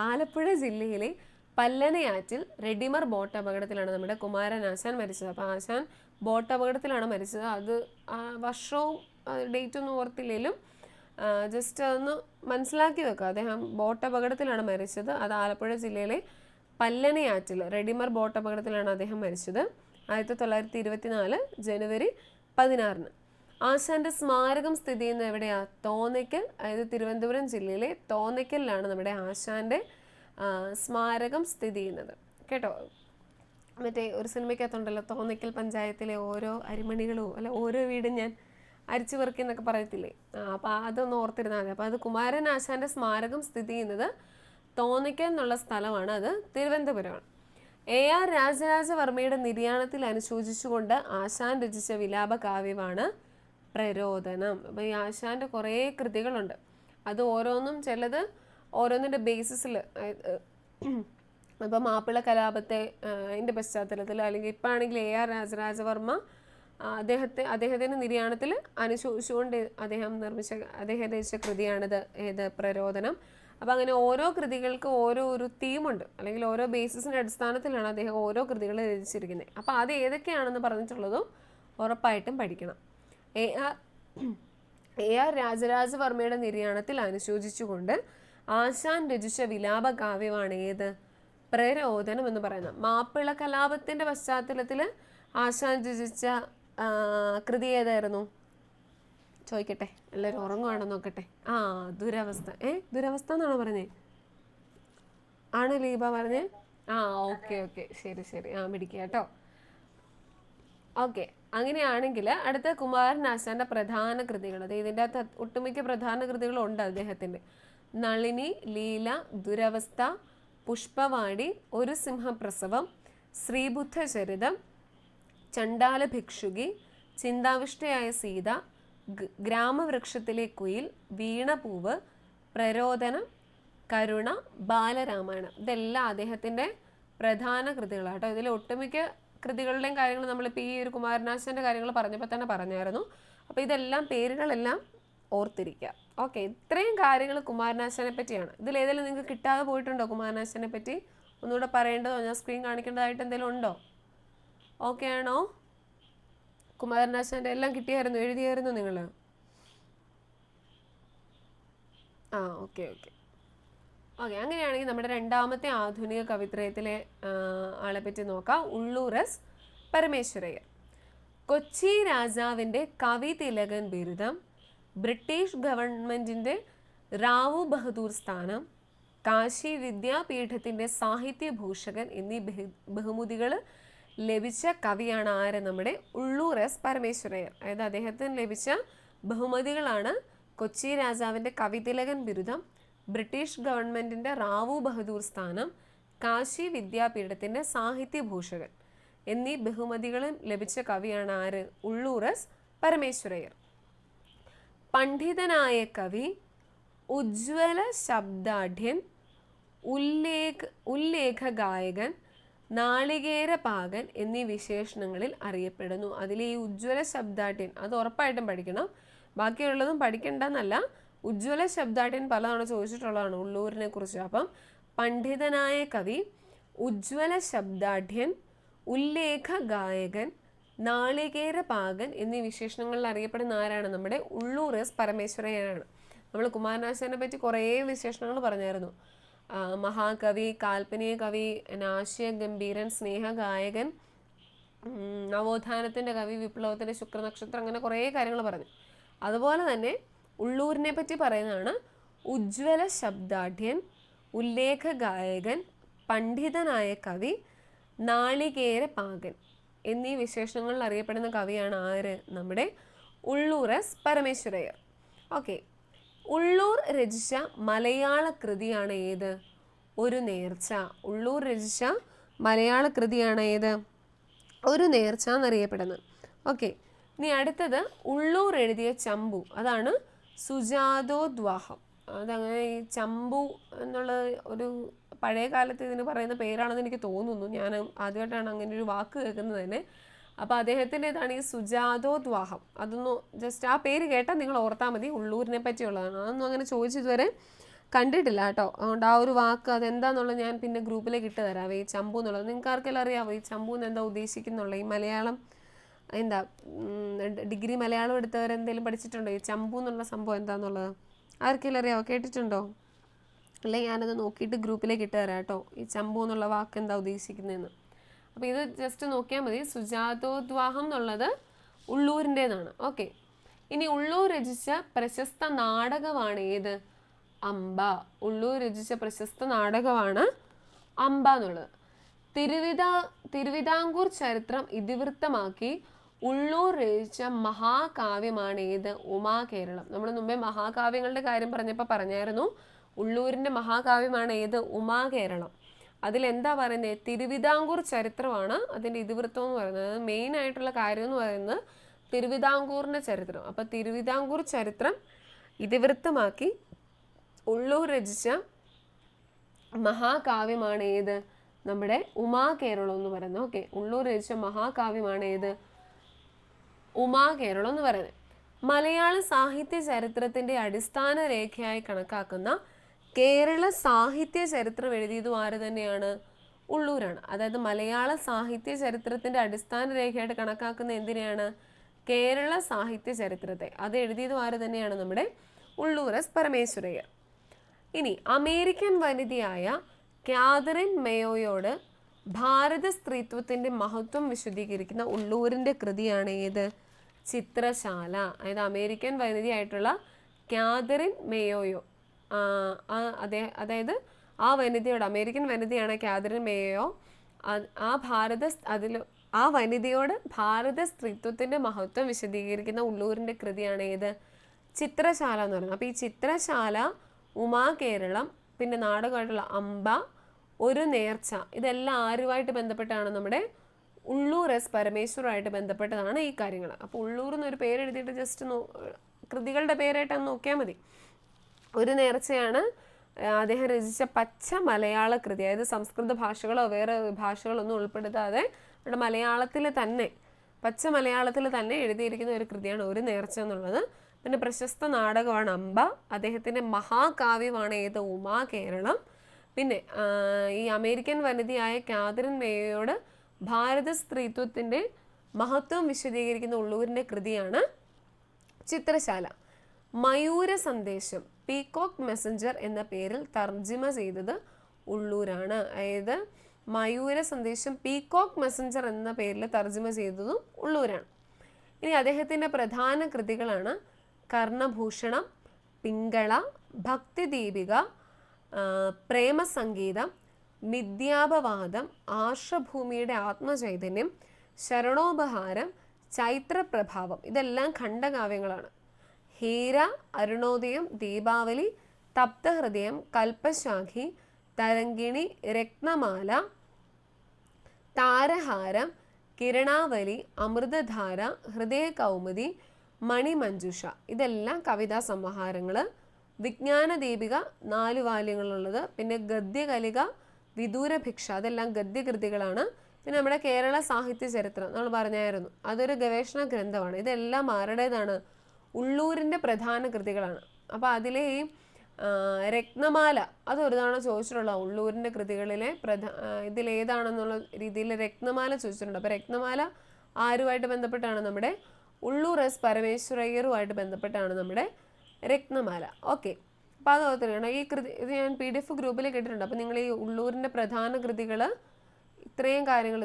ആലപ്പുഴ ജില്ലയിലെ പല്ലനയാറ്റിൽ റെഡിമർ ബോട്ട് അപകടത്തിലാണ് നമ്മുടെ കുമാരനാശാൻ മരിച്ചത്. അപ്പോൾ ആശാൻ ബോട്ട് അപകടത്തിലാണ് മരിച്ചത്. അത് വർഷവും ഡേറ്റൊന്നും ഓർത്തില്ലെങ്കിലും ജസ്റ്റ് അതൊന്ന് മനസ്സിലാക്കി വെക്കുക. അദ്ദേഹം ബോട്ട് അപകടത്തിലാണ് മരിച്ചത്. അത് ആലപ്പുഴ ജില്ലയിലെ പല്ലനയാറ്റിൽ റെഡിമർ ബോട്ട് അപകടത്തിലാണ് അദ്ദേഹം മരിച്ചത് 1924 ജനുവരി 16. ആശാന്റെ സ്മാരകം സ്ഥിതി ചെയ്യുന്നത് എവിടെയാ? തോന്നയ്ക്കൽ. അതായത് തിരുവനന്തപുരം ജില്ലയിലെ തോന്നയ്ക്കലിലാണ് നമ്മുടെ ആശാന്റെ സ്മാരകം സ്ഥിതി ചെയ്യുന്നത് കേട്ടോ. മറ്റേ ഒരു സിനിമയ്ക്കകത്തുണ്ടല്ലോ, തോന്നയ്ക്കൽ പഞ്ചായത്തിലെ ഓരോ അരിമണികളും അല്ല ഓരോ വീടും ഞാൻ അരിച്ചു പെറുക്കി എന്നൊക്കെ പറയത്തില്ലേ, അപ്പോൾ അതൊന്ന് ഓർത്തിരുന്നാൽ മതി. അപ്പോൾ അത് കുമാരനാശാന്റെ സ്മാരകം സ്ഥിതി ചെയ്യുന്നത് തോന്നയ്ക്കൽ എന്നുള്ള സ്ഥലമാണ്, അത് തിരുവനന്തപുരമാണ്. AR രാജരാജവർമ്മയുടെ നിര്യാണത്തിൽ അനുശോചിച്ചുകൊണ്ട് ആശാൻ രചിച്ച വിലാപ കാവ്യമാണ് പ്രരോദനം. അപ്പോൾ ഈ ആശാന്റെ കുറേ കൃതികളുണ്ട്. അത് ഓരോന്നും ചിലത് ഓരോന്നിൻ്റെ ബേസിസിൽ, ഇപ്പോൾ മാപ്പിള കലാപത്തെ അതിൻ്റെ പശ്ചാത്തലത്തിൽ, അല്ലെങ്കിൽ ഇപ്പം ആണെങ്കിൽ AR രാജരാജവർമ്മ അദ്ദേഹത്തിൻ്റെ നിര്യാണത്തിൽ അനുശോചിച്ചുകൊണ്ട് അദ്ദേഹം രചിച്ച കൃതിയാണിത്, ഏത്? പ്രരോദനം. അപ്പം അങ്ങനെ ഓരോ കൃതികൾക്ക് ഓരോ ഒരു തീമുണ്ട്, അല്ലെങ്കിൽ ഓരോ ബേസിസിൻ്റെ അടിസ്ഥാനത്തിലാണ് അദ്ദേഹം ഓരോ കൃതികൾ രചിച്ചിരിക്കുന്നത്. അപ്പോൾ അത് ഏതൊക്കെയാണെന്ന് പറഞ്ഞിട്ടുള്ളതും ഉറപ്പായിട്ടും പഠിക്കണം. AR രാജരാജവർമ്മയുടെ നിര്യാണത്തിൽ അനുശോചിച്ചുകൊണ്ട് ആശാൻ രചിച്ച വിലാപ കാവ്യമാണ് ഏത്? പ്രരോദനം എന്ന് പറയുന്നത്. മാപ്പിള കലാപത്തിൻ്റെ പശ്ചാത്തലത്തിൽ ആശാൻ രചിച്ച കൃതി ഏതായിരുന്നു? ചോദിക്കട്ടെ, എല്ലാവരും ഉറങ്ങുവാണോ നോക്കട്ടെ. ദുരവസ്ഥ. ദുരവസ്ഥ എന്നാണോ പറഞ്ഞേ? ആണ് ലീബ പറഞ്ഞേ? ഓക്കെ ശരി പിടിക്കുക കേട്ടോ. ഓക്കെ, അങ്ങനെയാണെങ്കിൽ അടുത്ത കുമാരനാശാന്റെ പ്രധാന കൃതികൾ, അത് ഇതിൻ്റെ അകത്ത് ഒട്ടുമിക്ക പ്രധാന കൃതികളുണ്ട് അദ്ദേഹത്തിൻ്റെ. നളിനി, ലീല, ദുരവസ്ഥ, പുഷ്പവാടി, ഒരു സിംഹപ്രസവം, ശ്രീബുദ്ധചരിതം, ചണ്ടാല ഭിക്ഷുകി, ചിന്താവിഷ്ടയായ സീത, ഗ്രാമവൃക്ഷത്തിലെ കുയിൽ, വീണപൂവ്, പ്രരോദനം, കരുണ, ബാലരാമായണം. ഇതെല്ലാം അദ്ദേഹത്തിൻ്റെ പ്രധാന കൃതികളാണ് കേട്ടോ. ഇതിൽ ഒട്ടുമിക്ക കൃതികളുടെയും കാര്യങ്ങൾ നമ്മളിപ്പോൾ ഈ ഒരു കുമാരനാശാൻ്റെ കാര്യങ്ങൾ പറഞ്ഞപ്പോൾ തന്നെ പറഞ്ഞായിരുന്നു. അപ്പോൾ ഇതെല്ലാം പേരുകളെല്ലാം ഓർത്തിരിക്കുക. ഓക്കെ, ഇത്രയും കാര്യങ്ങൾ കുമാരനാശാനെ പറ്റിയാണ്. ഇതിലേതെങ്കിലും നിങ്ങൾക്ക് കിട്ടാതെ പോയിട്ടുണ്ടോ കുമാരനാശാനെ പറ്റി? ഒന്നുകൂടെ പറയേണ്ടതോ ഞാൻ സ്ക്രീൻ കാണിക്കേണ്ടതായിട്ട് എന്തെങ്കിലും ഉണ്ടോ? ഓക്കെ ആണോ? കുമാരനാശാൻ്റെ എല്ലാം കിട്ടിയായിരുന്നു, എഴുതിയായിരുന്നു നിങ്ങൾ? ഓക്കെ. അങ്ങനെയാണെങ്കിൽ നമ്മുടെ രണ്ടാമത്തെ ആധുനിക കവിത്രയത്തിലെ ആളെ പറ്റി നോക്കാം. ഉള്ളൂർ എസ് പരമേശ്വരയ്യർ. കൊച്ചി രാജാവിൻ്റെ കവി തിലകൻ ബിരുദം, ബ്രിട്ടീഷ് ഗവൺമെൻറ്റിൻ്റെ റാവു ബഹദൂർ സ്ഥാനം, കാശി വിദ്യാപീഠത്തിൻ്റെ സാഹിത്യഭൂഷകൻ എന്നീ ബഹുമതികൾ ലഭിച്ച കവിയാണ് ആര്? നമ്മുടെ ഉള്ളൂർ എസ് പരമേശ്വരയ്യർ. അതായത് അദ്ദേഹത്തിന് ലഭിച്ച ബഹുമതികളാണ് കൊച്ചി രാജാവിൻ്റെ കവിതിലകൻ ബിരുദം, ബ്രിട്ടീഷ് ഗവൺമെൻറ്റിൻ്റെ റാവു ബഹദൂർ സ്ഥാനം, കാശി വിദ്യാപീഠത്തിൻ്റെ സാഹിത്യഭൂഷകൻ എന്നീ ബഹുമതികളും ലഭിച്ച കവിയാണ് ആര്? ഉള്ളൂർ എസ് പരമേശ്വരയ്യർ. പണ്ഡിതനായ കവി, ഉജ്ജ്വല ശബ്ദാഢ്യൻ, ഉല്ലേഖ ഗായകൻ, നാളികേരപാകൻ എന്നീ വിശേഷണങ്ങളിൽ അറിയപ്പെടുന്നു. അതിൽ ഈ ഉജ്ജ്വല ശബ്ദാഢ്യൻ അത് ഉറപ്പായിട്ടും പഠിക്കണം, ബാക്കിയുള്ളതും പഠിക്കേണ്ടെന്നല്ല. ഉജ്ജ്വല ശബ്ദാഢ്യൻ പലതവണ ചോദിച്ചിട്ടുള്ളതാണ് ഉള്ളൂരിനെ കുറിച്ച്. അപ്പം പണ്ഡിതനായ കവി, ഉജ്ജ്വല ശബ്ദാഢ്യൻ, ഉല്ലേഖ ഗായകൻ, നാളികേരപാകൻ എന്നീ വിശേഷണങ്ങളിൽ അറിയപ്പെടുന്ന ആരാണ്? നമ്മുടെ ഉള്ളൂർ എസ് പരമേശ്വരയ്യരാണ്. നമ്മൾ കുമാരനാശാനെ പറ്റി കുറേ വിശേഷണങ്ങൾ പറഞ്ഞായിരുന്നു. മഹാകവി, കാൽപ്പനിക കവി, നാശ്യഗംഭീരൻ, സ്നേഹഗായകൻ, നവോത്ഥാനത്തിൻ്റെ കവി, വിപ്ലവത്തിൻ്റെ ശുക്രനക്ഷത്രം, അങ്ങനെ കുറേ കാര്യങ്ങൾ പറഞ്ഞു. അതുപോലെ തന്നെ ഉള്ളൂരിനെ പറ്റി പറയുന്നതാണ് ഉജ്ജ്വല ശബ്ദാഢ്യൻ, ഉല്ലേഖ ഗായകൻ, പണ്ഡിതനായ കവി, നാളികേരപാകൻ എന്നീ വിശേഷണങ്ങളിൽ അറിയപ്പെടുന്ന കവിയാണ് ആര്? നമ്മുടെ ഉള്ളൂർ എസ് പരമേശ്വരയ്യർ. ഓക്കെ, ഉള്ളൂർ രചിച്ച മലയാള കൃതിയാണ് ഏത്? ഒരു നേർച്ച. ഉള്ളൂർ രചിച്ച മലയാള കൃതിയാണ് ഏത്? ഒരു നേർച്ച എന്നറിയപ്പെടുന്നത്. ഓക്കെ, ഇനി അടുത്തത് ഉള്ളൂർ എഴുതിയ ചമ്പു, അതാണ് സുജാതോദ്വാഹം. അതങ്ങനെ ഈ ചമ്പു എന്നുള്ള ഒരു പഴയ കാലത്ത് ഇതിന് പറയുന്ന പേരാണെന്ന് എനിക്ക് തോന്നുന്നു. ഞാൻ ആദ്യമായിട്ടാണ് അങ്ങനെ ഒരു വാക്ക് കേൾക്കുന്നത് തന്നെ. അപ്പോൾ അദ്ദേഹത്തിൻ്റെതാണ് ഈ സുജാതോദ്വാഹം. അതൊന്ന് ജസ്റ്റ് ആ പേര് കേട്ടാൽ നിങ്ങൾ ഓർത്താൽ മതി, ഉള്ളൂരിനെ പറ്റിയുള്ളതാണ്. അതൊന്നും അങ്ങനെ ചോദിച്ചിതുവരെ കണ്ടിട്ടില്ല കേട്ടോ. അതുകൊണ്ട് ആ ഒരു വാക്ക് അതെന്താന്നുള്ളത് ഞാൻ പിന്നെ ഗ്രൂപ്പിലേക്ക് ഇട്ട് തരാം. ഈ ചമ്പു എന്നുള്ളത് നിങ്ങൾക്ക് ആർക്കെല്ലാം അറിയാമോ? ഈ ചമ്പു എന്ന് എന്താ ഉദ്ദേശിക്കുന്നുള്ള ഈ മലയാളം എന്താ ഡിഗ്രി മലയാളം എടുത്തവരെന്തെങ്കിലും പഠിച്ചിട്ടുണ്ടോ? ഈ ചമ്പു എന്നുള്ള സംഭവം എന്താണെന്നുള്ളത് ആർക്കെങ്കിലും അറിയാമോ? കേട്ടിട്ടുണ്ടോ? അല്ലെങ്കിൽ ഞാനത് നോക്കിയിട്ട് ഗ്രൂപ്പിലേക്ക് ഇട്ട് തരാം കേട്ടോ, ഈ ചമ്പു എന്നുള്ള വാക്ക് എന്താ ഉദ്ദേശിക്കുന്നതെന്ന്. അപ്പോൾ ഇത് ജസ്റ്റ് നോക്കിയാൽ മതി. സുജാതോദ്വാഹം എന്നുള്ളത് ഉള്ളൂരിൻ്റേതാണ്. ഓക്കെ, ഇനി ഉള്ളൂർ രചിച്ച പ്രശസ്ത നാടകമാണ് ഏത്? അംബ. ഉള്ളൂർ രചിച്ച പ്രശസ്ത നാടകമാണ് അംബ എന്നുള്ളത്. തിരുവിതാംകൂർ ചരിത്രം ഇതിവൃത്തമാക്കി ഉള്ളൂർ രചിച്ച മഹാകാവ്യമാണ് ഏത്? ഉമാകേരളം. നമ്മൾ മുമ്പേ മഹാകാവ്യങ്ങളുടെ കാര്യം പറഞ്ഞപ്പോൾ പറഞ്ഞായിരുന്നു ഉള്ളൂരിൻ്റെ മഹാകാവ്യമാണ് ഏത്? ഉമാകേരളം. അതിലെന്താ പറയുന്നത്? തിരുവിതാംകൂർ ചരിത്രമാണ് അതിൻ്റെ ഇതിവൃത്തം എന്ന് പറയുന്നത്. മെയിൻ ആയിട്ടുള്ള കാര്യം എന്ന് പറയുന്നത് തിരുവിതാംകൂറിൻ്റെ ചരിത്രം. അപ്പോൾ തിരുവിതാംകൂർ ചരിത്രം ഇതിവൃത്തമാക്കി ഉള്ളൂർ രചിച്ച മഹാകാവ്യമാണ് ഏത്? നമ്മുടെ ഉമാകേരളം എന്ന് പറയുന്നത്. ഓക്കെ, ഉള്ളൂർ രചിച്ച മഹാകാവ്യമാണ് ഏത്? ഉമാകേരളം എന്ന് പറയുന്നത്. മലയാള സാഹിത്യ ചരിത്രത്തിൻ്റെ അടിസ്ഥാന രേഖയായി കണക്കാക്കുന്ന കേരള സാഹിത്യ ചരിത്രം എഴുതിയതും ആര് തന്നെയാണ്? ഉള്ളൂരാണ്. അതായത് മലയാള സാഹിത്യ ചരിത്രത്തിൻ്റെ അടിസ്ഥാന രേഖയായിട്ട് കണക്കാക്കുന്ന എന്തിനെയാണ്? കേരള സാഹിത്യ ചരിത്രത്തെ. അത് എഴുതിയതും ആര് തന്നെയാണ്? നമ്മുടെ ഉള്ളൂർ എസ് പരമേശ്വരയ്യർ. ഇനി അമേരിക്കൻ വനിതയായ കാതറിൻ മേയോയോട് ഭാരത സ്ത്രീത്വത്തിൻ്റെ മഹത്വം വിശദീകരിക്കുന്ന ഉള്ളൂരിൻ്റെ കൃതിയാണ് ഏത്? ചിത്രശാല. അതായത് അമേരിക്കൻ വനിതയായിട്ടുള്ള കാതറിൻ മേയോയോ, അതായത് ആ വനിതയോട്, അമേരിക്കൻ വനിതയാണ് കാതറിൻ മേയോ, ആ വനിതയോട് ഭാരത സ്ത്രീത്വത്തിൻ്റെ മഹത്വം വിശദീകരിക്കുന്ന ഉള്ളൂരിൻ്റെ കൃതിയാണ് ഏത്? ചിത്രശാല എന്ന് പറയുന്നത്. അപ്പോൾ ഈ ചിത്രശാല, ഉമാകേരളം, പിന്നെ നാടകമായിട്ടുള്ള അംബ, ഒരു നേർച്ച, ഇതെല്ലാം ആരുമായിട്ട് ബന്ധപ്പെട്ടാണ്? നമ്മുടെ ഉള്ളൂർ എസ് പരമേശ്വരമായിട്ട് ബന്ധപ്പെട്ടതാണ് ഈ കാര്യങ്ങൾ. അപ്പോൾ ഉള്ളൂർ എന്നൊരു പേരെഴുതിയിട്ട് ജസ്റ്റ് കൃതികളുടെ പേരായിട്ടൊന്ന് നോക്കിയാൽ മതി. ഒരു നേർച്ചയാണ് അദ്ദേഹം രചിച്ച പച്ച മലയാള കൃതി. അതായത് സംസ്കൃത ഭാഷകളോ വേറെ ഭാഷകളൊന്നും ഉൾപ്പെടുത്താതെ നമ്മുടെ മലയാളത്തിൽ തന്നെ, പച്ച മലയാളത്തിൽ തന്നെ എഴുതിയിരിക്കുന്ന ഒരു കൃതിയാണ് ഒരു നേർച്ച എന്നുള്ളത്. പിന്നെ പ്രശസ്ത നാടകമാണ് അംബ. അദ്ദേഹത്തിൻ്റെ മഹാകാവ്യമാണ് ഏത്? ഉമാ കേരളം. പിന്നെ ഈ അമേരിക്കൻ വനിതയായ കാതറിൻ മേയോട് ഭാരത സ്ത്രീത്വത്തിൻ്റെ മഹത്വം വിശദീകരിക്കുന്ന ഉള്ളൂരിൻ്റെ കൃതിയാണ് ചിത്രശാല. മയൂര സന്ദേശം, പീകോക്ക് മെസ്സഞ്ചർ എന്ന പേരിൽ തർജിമ ചെയ്തത് ഉള്ളൂരാണ്. അതായത് മയൂര സന്ദേശം പീകോക്ക് മെസ്സഞ്ചർ എന്ന പേരിൽ തർജിമ ചെയ്തതും ഉള്ളൂരാണ്. ഇനി അദ്ദേഹത്തിൻ്റെ പ്രധാന കൃതികളാണ് കർണഭൂഷണം, പിങ്കള, ഭക്തിദീപിക, പ്രേമസംഗീതം, മിഥ്യാപവാദം, ആർഷഭൂമിയുടെ ആത്മചൈതന്യം, ശരണോപഹാരം, ചൈത്രപ്രഭാവം. ഇതെല്ലാം ഖണ്ഡകാവ്യങ്ങളാണ്. ഹീര, അരുണോദയം, ദീപാവലി, തപ്തഹൃദയം, കൽപ്പശാഖി, തരങ്കിണി, രത്നമാല, താരഹാരം, കിരണാവലി, അമൃതധാര, ഹൃദയകൗമുദി, മണിമഞ്ജുഷ. ഇതെല്ലാം കവിതാ സമാഹാരങ്ങൾ. വിജ്ഞാനദീപിക 4 വാല്യങ്ങളുള്ളത്. പിന്നെ ഗദ്യകലിക, വിദൂരഭിക്ഷ, അതെല്ലാം ഗദ്യകൃതികളാണ്. പിന്നെ നമ്മുടെ കേരള സാഹിത്യ ചരിത്രം നമ്മൾ പറഞ്ഞായിരുന്നു, അതൊരു ഗവേഷണ ഗ്രന്ഥമാണ്. ഇതെല്ലാം ആരുടേതാണ്? ഉള്ളൂരിൻ്റെ പ്രധാന കൃതികളാണ്. അപ്പോൾ അതിലെ ഈ രത്നമാല അതൊരു തവണ ചോദിച്ചിട്ടുള്ള ഉള്ളൂരിൻ്റെ കൃതികളിലെ ഇതിലേതാണെന്നുള്ള രീതിയിൽ രത്നമാല ചോദിച്ചിട്ടുണ്ട്. അപ്പോൾ രത്നമാല ആരുമായിട്ട് ബന്ധപ്പെട്ടാണ്? നമ്മുടെ ഉള്ളൂർ എസ് പരമേശ്വരയ്യറുമായിട്ട് ബന്ധപ്പെട്ടാണ് നമ്മുടെ രത്നമാല. ഓക്കെ, അപ്പോൾ അത് ഓർത്തിരിക്കണം. ഈ കൃതി ഇത് ഞാൻ PDF ഗ്രൂപ്പിൽ കേട്ടിട്ടുണ്ട്. അപ്പോൾ നിങ്ങൾ ഈ ഉള്ളൂരിൻ്റെ പ്രധാന കൃതികൾ ഇത്രയും കാര്യങ്ങൾ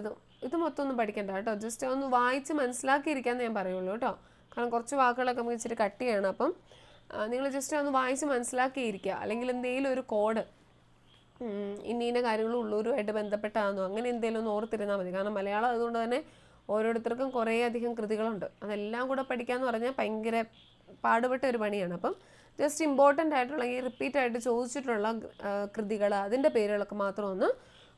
ഇത് മൊത്തം ഒന്നും പഠിക്കണ്ട കേട്ടോ, ജസ്റ്റ് ഒന്ന് വായിച്ച് മനസ്സിലാക്കിയിരിക്കാമെന്ന് ഞാൻ പറയുള്ളൂ കേട്ടോ. കാരണം കുറച്ച് വാക്കുകളൊക്കെ നമുക്ക് ഇച്ചിരി കട്ടിയാണ്. അപ്പം നിങ്ങൾ ജസ്റ്റ് ഒന്ന് വായിച്ച് മനസ്സിലാക്കിയിരിക്കുക. അല്ലെങ്കിൽ എന്തെങ്കിലും ഒരു കോഡ് ഇന്ന കാര്യങ്ങൾ ഉള്ളൂരുമായിട്ട് ബന്ധപ്പെട്ടാണെന്നോ അങ്ങനെ എന്തെങ്കിലും ഒന്ന് ഓർത്തിരുന്നാൽ മതി. കാരണം മലയാളം അതുകൊണ്ട് തന്നെ ഓരോരുത്തർക്കും കുറേ അധികം കൃതികളുണ്ട്. അതെല്ലാം കൂടെ പഠിക്കാമെന്ന് പറഞ്ഞാൽ ഭയങ്കര പാടുപെട്ട ഒരു പണിയാണ്. അപ്പം ജസ്റ്റ് ഇമ്പോർട്ടൻ്റ് ആയിട്ടുള്ള ഈ റിപ്പീറ്റായിട്ട് ചോദിച്ചിട്ടുള്ള കൃതികൾ അതിൻ്റെ പേരുകളൊക്കെ മാത്രം ഒന്ന്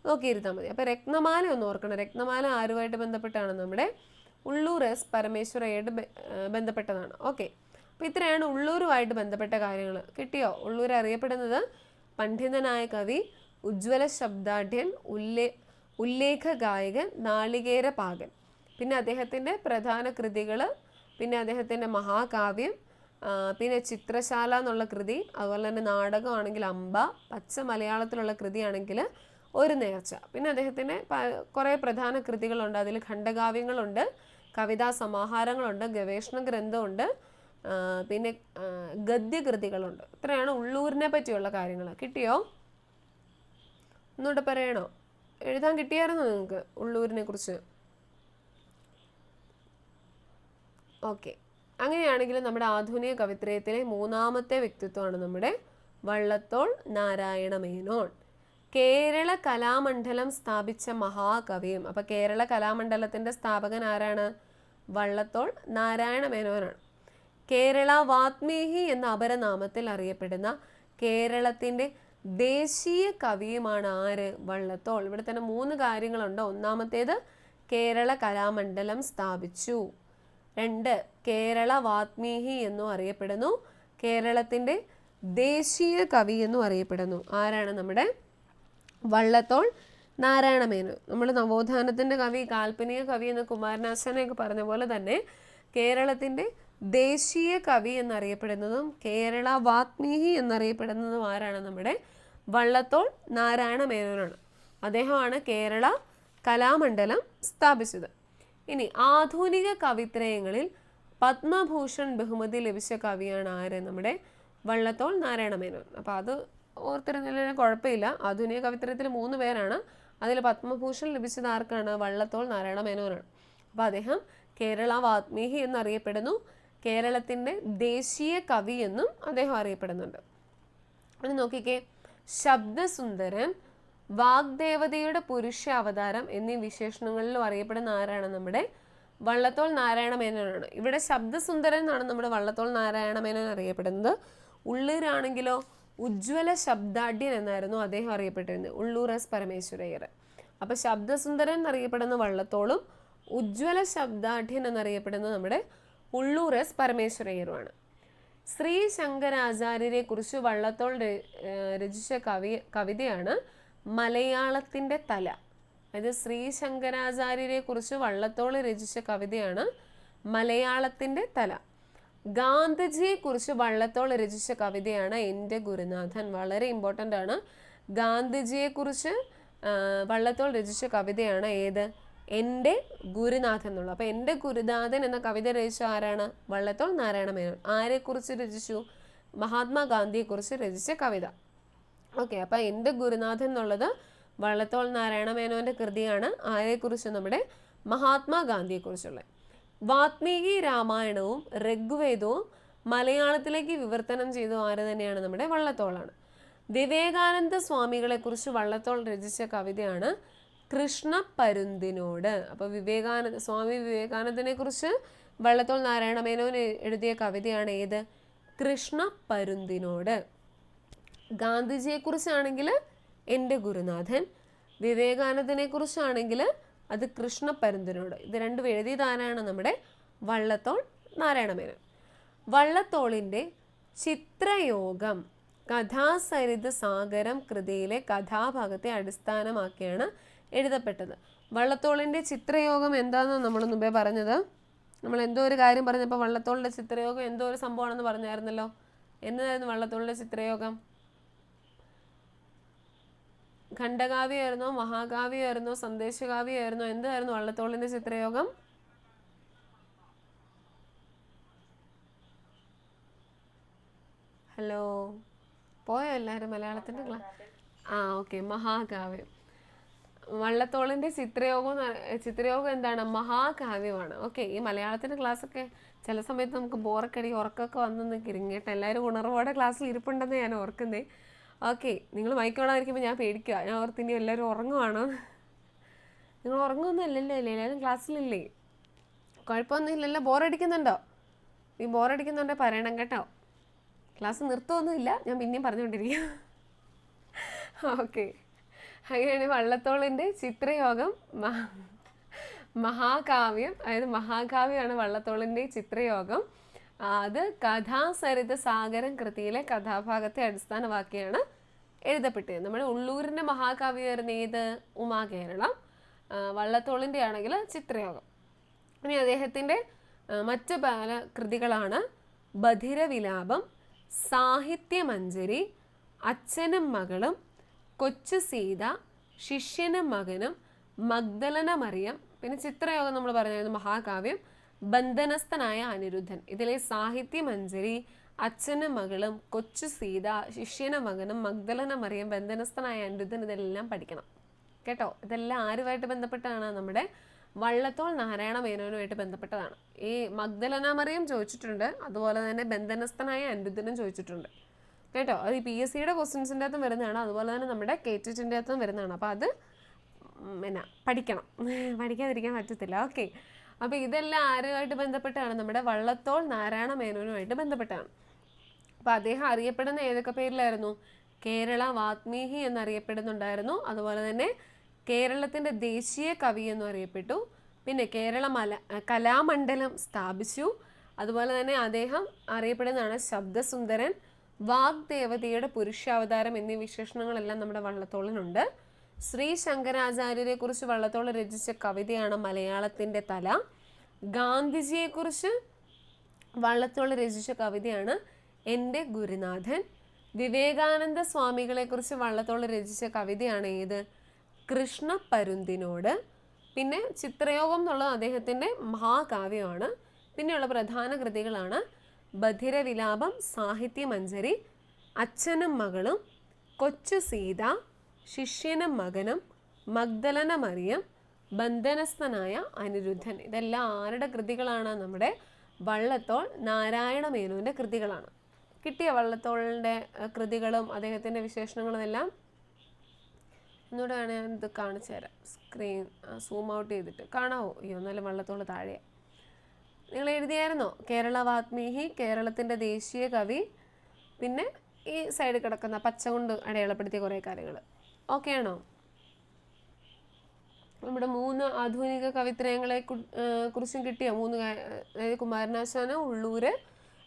നോക്കിയിരുന്നാൽ മതി. അപ്പോൾ രത്നമാല ഒന്ന് ഓർക്കണം. രത്നമാല ആരുമായിട്ട് ബന്ധപ്പെട്ടാണ്? നമ്മുടെ ഉള്ളൂർ എസ് പരമേശ്വരയായിട്ട് ബന്ധപ്പെട്ടതാണ്. ഓക്കെ, അപ്പോൾ ഇത്രയാണ് ഉള്ളൂരുമായിട്ട് ബന്ധപ്പെട്ട കാര്യങ്ങൾ. കിട്ടിയോ? ഉള്ളൂർ അറിയപ്പെടുന്നത് പണ്ഡിതനായ കവി, ഉജ്ജ്വല ശബ്ദാഢ്യൻ, ഉല്ലേഖ ഗായകൻ, നാളികേര പാകൻ. പിന്നെ അദ്ദേഹത്തിൻ്റെ പ്രധാന കൃതികൾ, പിന്നെ അദ്ദേഹത്തിൻ്റെ മഹാകാവ്യം, പിന്നെ ചിത്രശാല എന്നുള്ള കൃതി, അതുപോലെ തന്നെ നാടകമാണെങ്കിൽ അംബ, പച്ച മലയാളത്തിലുള്ള കൃതിയാണെങ്കിൽ ഒരു നേർച്ച. പിന്നെ അദ്ദേഹത്തിന് കുറേ പ്രധാന കൃതികളുണ്ട്. അതിൽ ഖണ്ഡകാവ്യങ്ങളുണ്ട്, കവിതാ സമാഹാരങ്ങളുണ്ട്, ഗവേഷണ ഗ്രന്ഥമുണ്ട്, പിന്നെ ഗദ്യകൃതികളുണ്ട്. ഇത്രയാണ് ഉള്ളൂരിനെ പറ്റിയുള്ള കാര്യങ്ങൾ. കിട്ടിയോ? ഒന്നുകൂടെ പറയണോ? എഴുതാൻ കിട്ടിയായിരുന്നോ നിങ്ങൾക്ക് ഉള്ളൂരിനെ കുറിച്ച്? ഓക്കെ, അങ്ങനെയാണെങ്കിൽ നമ്മുടെ ആധുനിക കവിത്രയത്തിലെ 3ാമത്തെ വ്യക്തിത്വമാണ് നമ്മുടെ വള്ളത്തോൾ നാരായണ മേനോൻ. കേരള കലാമണ്ഡലം സ്ഥാപിച്ച മഹാകവിയും. അപ്പോൾ കേരള കലാമണ്ഡലത്തിൻ്റെ സ്ഥാപകൻ ആരാണ്? വള്ളത്തോൾ നാരായണ മേനോനാണ്. കേരള വാത്മീകി എന്ന അപരനാമത്തിൽ അറിയപ്പെടുന്ന കേരളത്തിൻ്റെ ദേശീയ കവിയുമാണ് ആര്? വള്ളത്തോൾ. ഇവിടെ തന്നെ 3 കാര്യങ്ങളുണ്ട്. ഒന്നാമത്തേത് കേരള കലാമണ്ഡലം സ്ഥാപിച്ചു. 2 കേരള വാത്മീകി എന്നും അറിയപ്പെടുന്നു. കേരളത്തിൻ്റെ ദേശീയ കവി എന്നും അറിയപ്പെടുന്നു. ആരാണ്? നമ്മുടെ വള്ളത്തോൾ നാരായണ മേനോൻ. നമ്മൾ നവോത്ഥാനത്തിൻ്റെ കവി, കാൽപ്പനിക കവി എന്ന കുമാരനാശാനെയൊക്കെ പറഞ്ഞ പോലെ തന്നെ കേരളത്തിൻ്റെ ദേശീയ കവി എന്നറിയപ്പെടുന്നതും കേരള വാത്മീകി എന്നറിയപ്പെടുന്നതും ആരാണ്? നമ്മുടെ വള്ളത്തോൾ നാരായണ മേനോനാണ്. അദ്ദേഹമാണ് കേരള കലാമണ്ഡലം സ്ഥാപിച്ചത്. ഇനി ആധുനിക കവിത്രയങ്ങളിൽ പത്മഭൂഷൺ ബഹുമതി ലഭിച്ച കവിയാണ് ആര്? നമ്മുടെ വള്ളത്തോൾ നാരായണ മേനോൻ. അപ്പോൾ അത് ഓർത്തിരുന്നതിന് കുഴപ്പമില്ല. ആധുനിക കവിത്രയത്തിൽ 3 പേരാണ്. അതിൽ പത്മഭൂഷൺ ലഭിച്ചത് ആർക്കാണ്? വള്ളത്തോൾ നാരായണ മേനോനാണ്. അപ്പോൾ അദ്ദേഹം കേരള വാത്മീകി എന്നറിയപ്പെടുന്നു. കേരളത്തിൻ്റെ ദേശീയ കവി എന്നും അദ്ദേഹം അറിയപ്പെടുന്നുണ്ട്. ഇനി നോക്കിക്കേ, ശബ്ദസുന്ദരൻ, വാഗ്ദേവതയുടെ പുരുഷ അവതാരം എന്നീ വിശേഷണങ്ങളിലും അറിയപ്പെടുന്ന ആരാണ്? നമ്മുടെ വള്ളത്തോൾ നാരായണ മേനോനാണ്. ഇവിടെ ശബ്ദസുന്ദരൻ എന്നാണ് നമ്മുടെ വള്ളത്തോൾ നാരായണ മേനോൻ അറിയപ്പെടുന്നത്. ഉള്ളൂരാണെങ്കിലോ ഉജ്ജ്വല ശബ്ദാഢ്യൻ എന്നായിരുന്നു അദ്ദേഹം അറിയപ്പെട്ടിരുന്നത്, ഉള്ളൂർ എസ് പരമേശ്വരയ്യർ. അപ്പോൾ ശബ്ദസുന്ദരൻ എന്നറിയപ്പെടുന്ന വള്ളത്തോളും ഉജ്ജ്വല ശബ്ദാഢ്യൻ എന്നറിയപ്പെടുന്നത് നമ്മുടെ ഉള്ളൂർ എസ് പരമേശ്വരയ്യരുമാണ്. ശ്രീ ശങ്കരാചാര്യരെ കുറിച്ച് വള്ളത്തോൾ രചിച്ച കവിതയാണ് മലയാളത്തിൻ്റെ തല. അതായത് ശ്രീ ശങ്കരാചാര്യരെ കുറിച്ച് വള്ളത്തോൾ രചിച്ച കവിതയാണ് മലയാളത്തിൻ്റെ തല. ഗാന്ധിജിയെ കുറിച്ച് വള്ളത്തോൾ രചിച്ച കവിതയാണ് എൻ്റെ ഗുരുനാഥൻ. വളരെ ഇമ്പോർട്ടൻ്റ് ആണ്. ഗാന്ധിജിയെ കുറിച്ച് വള്ളത്തോൾ രചിച്ച കവിതയാണ് ഏത്? എൻ്റെ ഗുരുനാഥൻ എന്നുള്ളത്. അപ്പോൾ എൻ്റെ ഗുരുനാഥൻ എന്ന കവിത രചിച്ച ആരാണ്? വള്ളത്തോൾ നാരായണ മേനോൻ. ആരെക്കുറിച്ച് രചിച്ചു? മഹാത്മാഗാന്ധിയെക്കുറിച്ച് രചിച്ച കവിത. ഓക്കെ, അപ്പോൾ എൻ്റെ ഗുരുനാഥൻ എന്നുള്ളത് വള്ളത്തോൾ നാരായണ മേനോൻ്റെ കൃതിയാണ്. ആരെക്കുറിച്ച്? നമ്മുടെ മഹാത്മാഗാന്ധിയെക്കുറിച്ചുള്ള. വാത്മീകി രാമായണവും ഋഗ്വേദവും മലയാളത്തിലേക്ക് വിവർത്തനം ചെയ്ത ആര് തന്നെയാണ്? നമ്മുടെ വള്ളത്തോളാണ്. വിവേകാനന്ദ സ്വാമികളെക്കുറിച്ച് വള്ളത്തോൾ രചിച്ച കവിതയാണ് കൃഷ്ണപരുന്തിനോട്. അപ്പോൾ സ്വാമി വിവേകാനന്ദനെ കുറിച്ച് വള്ളത്തോൾ നാരായണ മേനോൻ എഴുതിയ കവിതയാണ് ഏത്? കൃഷ്ണപരുന്തിനോട്. ഗാന്ധിജിയെക്കുറിച്ചാണെങ്കിൽ എൻ്റെ ഗുരുനാഥൻ, വിവേകാനന്ദനെ കുറിച്ചാണെങ്കിൽ അത് കൃഷ്ണപരുന്തിനോട്. ഇത് രണ്ടും എഴുതിയതാരാണ്? നമ്മുടെ വള്ളത്തോൾ നാരായണ മേനോൻ. വള്ളത്തോളിൻ്റെ ചിത്രയോഗം കഥാസരിത് സാഗരം കൃതിയിലെ കഥാഭാഗത്തെ അടിസ്ഥാനമാക്കിയാണ് എഴുതപ്പെട്ടത്. വള്ളത്തോളിൻ്റെ ചിത്രയോഗം എന്താണെന്ന് നമ്മൾ മുമ്പേ പറഞ്ഞത്. നമ്മൾ എന്തോ ഒരു കാര്യം പറഞ്ഞപ്പോൾ വള്ളത്തോളിൻ്റെ ചിത്രയോഗം എന്തോ ഒരു സംഭവമാണെന്ന് പറഞ്ഞായിരുന്നല്ലോ. എന്നതായിരുന്നു വള്ളത്തോളിൻ്റെ ചിത്രയോഗം? ഖണ്ഡകാവ്യമായിരുന്നോ, മഹാകാവ്യമായിരുന്നോ, സന്ദേശകാവ്യമായിരുന്നോ? എന്തായിരുന്നു വള്ളത്തോളിൻ്റെ ചിത്രയോഗം? ഹലോ, പോയോ എല്ലാവരും? മലയാളത്തിൻ്റെ ഓക്കെ, മഹാകാവ്യം. വള്ളത്തോളിൻ്റെ ചിത്രയോഗം എന്താണ്? മഹാകാവ്യമാണ്. ഓക്കെ, ഈ മലയാളത്തിൻ്റെ ക്ലാസ്സൊക്കെ ചില സമയത്ത് നമുക്ക് ബോറക്കടി ഉറക്കമൊക്കെ വന്നെന്ന് കിരിങ്ങേട്ടെ. എല്ലാവരും ഉണർവോടെ ക്ലാസ്സിൽ ഇരിപ്പുണ്ടെന്ന് ഞാൻ ഓർക്കുന്നേ. ഓക്കെ, നിങ്ങൾ മയക്കോടാതിരിക്കുമ്പോൾ ഞാൻ പേടിക്കുക. ഞാൻ ഓർത്തിനി എല്ലാവരും ഉറങ്ങുവാണോ? നിങ്ങൾ ഉറങ്ങുമൊന്നും അല്ലല്ലോ അല്ലേ? എല്ലാവരും ക്ലാസ്സിലില്ലേ? കുഴപ്പമൊന്നും ഇല്ലല്ലോ? ബോറടിക്കുന്നുണ്ടോ? ഈ ബോറടിക്കുന്നുണ്ടോ പറയണം കേട്ടോ. ക്ലാസ് നിർത്തുമൊന്നുമില്ല, ഞാൻ പിന്നെയും പറഞ്ഞുകൊണ്ടിരിക്കുക. ഓക്കെ, അങ്ങനെയാണ് വള്ളത്തോളിൻ്റെ ചിത്രയോഗം മഹാകാവ്യം. അതായത് മഹാകാവ്യമാണ് വള്ളത്തോളിൻ്റെ ചിത്രയോഗം. അത് കഥാസരിത സാഗരം കൃതിയിലെ കഥാഭാഗത്തെ അടിസ്ഥാനമാക്കിയാണ് എഴുതപ്പെട്ടത്. നമ്മുടെ ഉള്ളൂരിൻ്റെ മഹാകാവ്യമായിരുന്നു ഏത്? ഉമാകേരളം. വള്ളത്തോളിൻ്റെ ആണെങ്കിൽ ചിത്രയോഗം. ഇനി അദ്ദേഹത്തിൻ്റെ മറ്റ് പല കൃതികളാണ് ബധിരവിലാപം, സാഹിത്യമഞ്ജരി, അച്ഛനും മകളും, കൊച്ചു സീത, ശിഷ്യനും മകനും, മഗ്ദലന മറിയം. പിന്നെ ചിത്രയോഗം നമ്മൾ പറഞ്ഞായിരുന്നു മഹാകാവ്യം, ബന്ധനസ്ഥനായ അനിരുദ്ധൻ. ഇതിലെ സാഹിത്യമഞ്ജരി, അച്ഛനും മകളും, കൊച്ചു സീത, ശിഷ്യനും മകനും, മഗ്ദലന മറിയം, ബന്ധനസ്ഥനായ അനിരുദ്ധൻ, ഇതെല്ലാം പഠിക്കണം കേട്ടോ. ഇതെല്ലാം ആരുമായിട്ട് ബന്ധപ്പെട്ടാണ്? നമ്മുടെ വള്ളത്തോൾ നാരായണ മേനോനുമായിട്ട് ബന്ധപ്പെട്ടതാണ്. ഈ മഗ്ദലന മറിയം ചോദിച്ചിട്ടുണ്ട്, അതുപോലെ തന്നെ ബന്ധനസ്ഥനായ അനിരുദ്ധനും ചോദിച്ചിട്ടുണ്ട് കേട്ടോ. അത് ഈ PSCയുടെ ക്വസ്റ്റ്യൻസിൻ്റെ അകത്തും വരുന്നതാണ്, അതുപോലെ തന്നെ നമ്മുടെ KTETൻ്റെ അകത്തും വരുന്നതാണ്. അപ്പോൾ അത് പഠിക്കണം, പഠിക്കാതിരിക്കാൻ പറ്റത്തില്ല. ഓക്കെ, അപ്പോൾ ഇതെല്ലാം ആരുമായിട്ട് ബന്ധപ്പെട്ടാണ്? നമ്മുടെ വള്ളത്തോൾ നാരായണ മേനോനുമായിട്ട് ബന്ധപ്പെട്ടാണ്. അപ്പോൾ അദ്ദേഹം അറിയപ്പെടുന്ന ഏതൊക്കെ പേരിലായിരുന്നു? കേരള വാത്മീകി എന്നറിയപ്പെടുന്നുണ്ടായിരുന്നു. അതുപോലെ തന്നെ കേരളത്തിൻ്റെ ദേശീയ കവി എന്നും അറിയപ്പെട്ടു. പിന്നെ കേരള കലാമണ്ഡലം സ്ഥാപിച്ചു. അതുപോലെ തന്നെ അദ്ദേഹം അറിയപ്പെടുന്നതാണ് ശബ്ദസുന്ദരൻ, വാഗ്ദേവതയുടെ പുരുഷാവതാരം എന്നീ വിശേഷണങ്ങളെല്ലാം നമ്മുടെ വള്ളത്തോളിനുണ്ട്. ശ്രീ ശങ്കരാചാര്യരെ കുറിച്ച് വള്ളത്തോൾ രചിച്ച കവിതയാണ് മലയാളത്തിൻ്റെ തല. ഗാന്ധിജിയെക്കുറിച്ച് വള്ളത്തോൾ രചിച്ച കവിതയാണ് എൻ്റെ ഗുരുനാഥൻ. വിവേകാനന്ദ സ്വാമികളെക്കുറിച്ച് വള്ളത്തോൾ രചിച്ച കവിതയാണ് ഏത്? കൃഷ്ണപരുന്തിനോട്. പിന്നെ ചിത്രയോഗം എന്നുള്ളത് അദ്ദേഹത്തിൻ്റെ മഹാകാവ്യമാണ്. പിന്നെയുള്ള പ്രധാന കൃതികളാണ് ബധിരവിലാപം, സാഹിത്യമഞ്ജരി, അച്ഛനും മകളും, കൊച്ചു സീത, ശിഷ്യനും മകനും, മഗ്ദലന മറിയം, ബന്ധനസ്ഥനായ അനിരുദ്ധൻ. ഇതെല്ലാം ആരുടെ കൃതികളാണ്? നമ്മുടെ വള്ളത്തോൾ നാരായണ മേനോൻ്റെ കൃതികളാണ്. കിട്ടിയ വള്ളത്തോളിൻ്റെ കൃതികളും അദ്ദേഹത്തിൻ്റെ വിശേഷണങ്ങളും എല്ലാം ഒന്നുകൂടെ ഞാൻ ഇത് കാണിച്ചു തരാം. സ്ക്രീൻ സൂം ഔട്ട് ചെയ്തിട്ട് കാണാവോ? അയ്യോ, എന്നാലും വള്ളത്തോൾ താഴെയാണ്. നിങ്ങൾ എഴുതിയായിരുന്നോ? കേരള വാത്മീകി, കേരളത്തിൻ്റെ ദേശീയ കവി, പിന്നെ ഈ സൈഡിൽ കിടക്കുന്ന പച്ച കൊണ്ട് അടയാളപ്പെടുത്തിയ കുറേ കാര്യങ്ങൾ. ഓക്കെ ആണോ? നമ്മുടെ 3 ആധുനിക കവിത്രയങ്ങളെ കുറിച്ചും കിട്ടിയോ? 3, അതായത് കുമാരനാശാന്, ഉള്ളൂര്,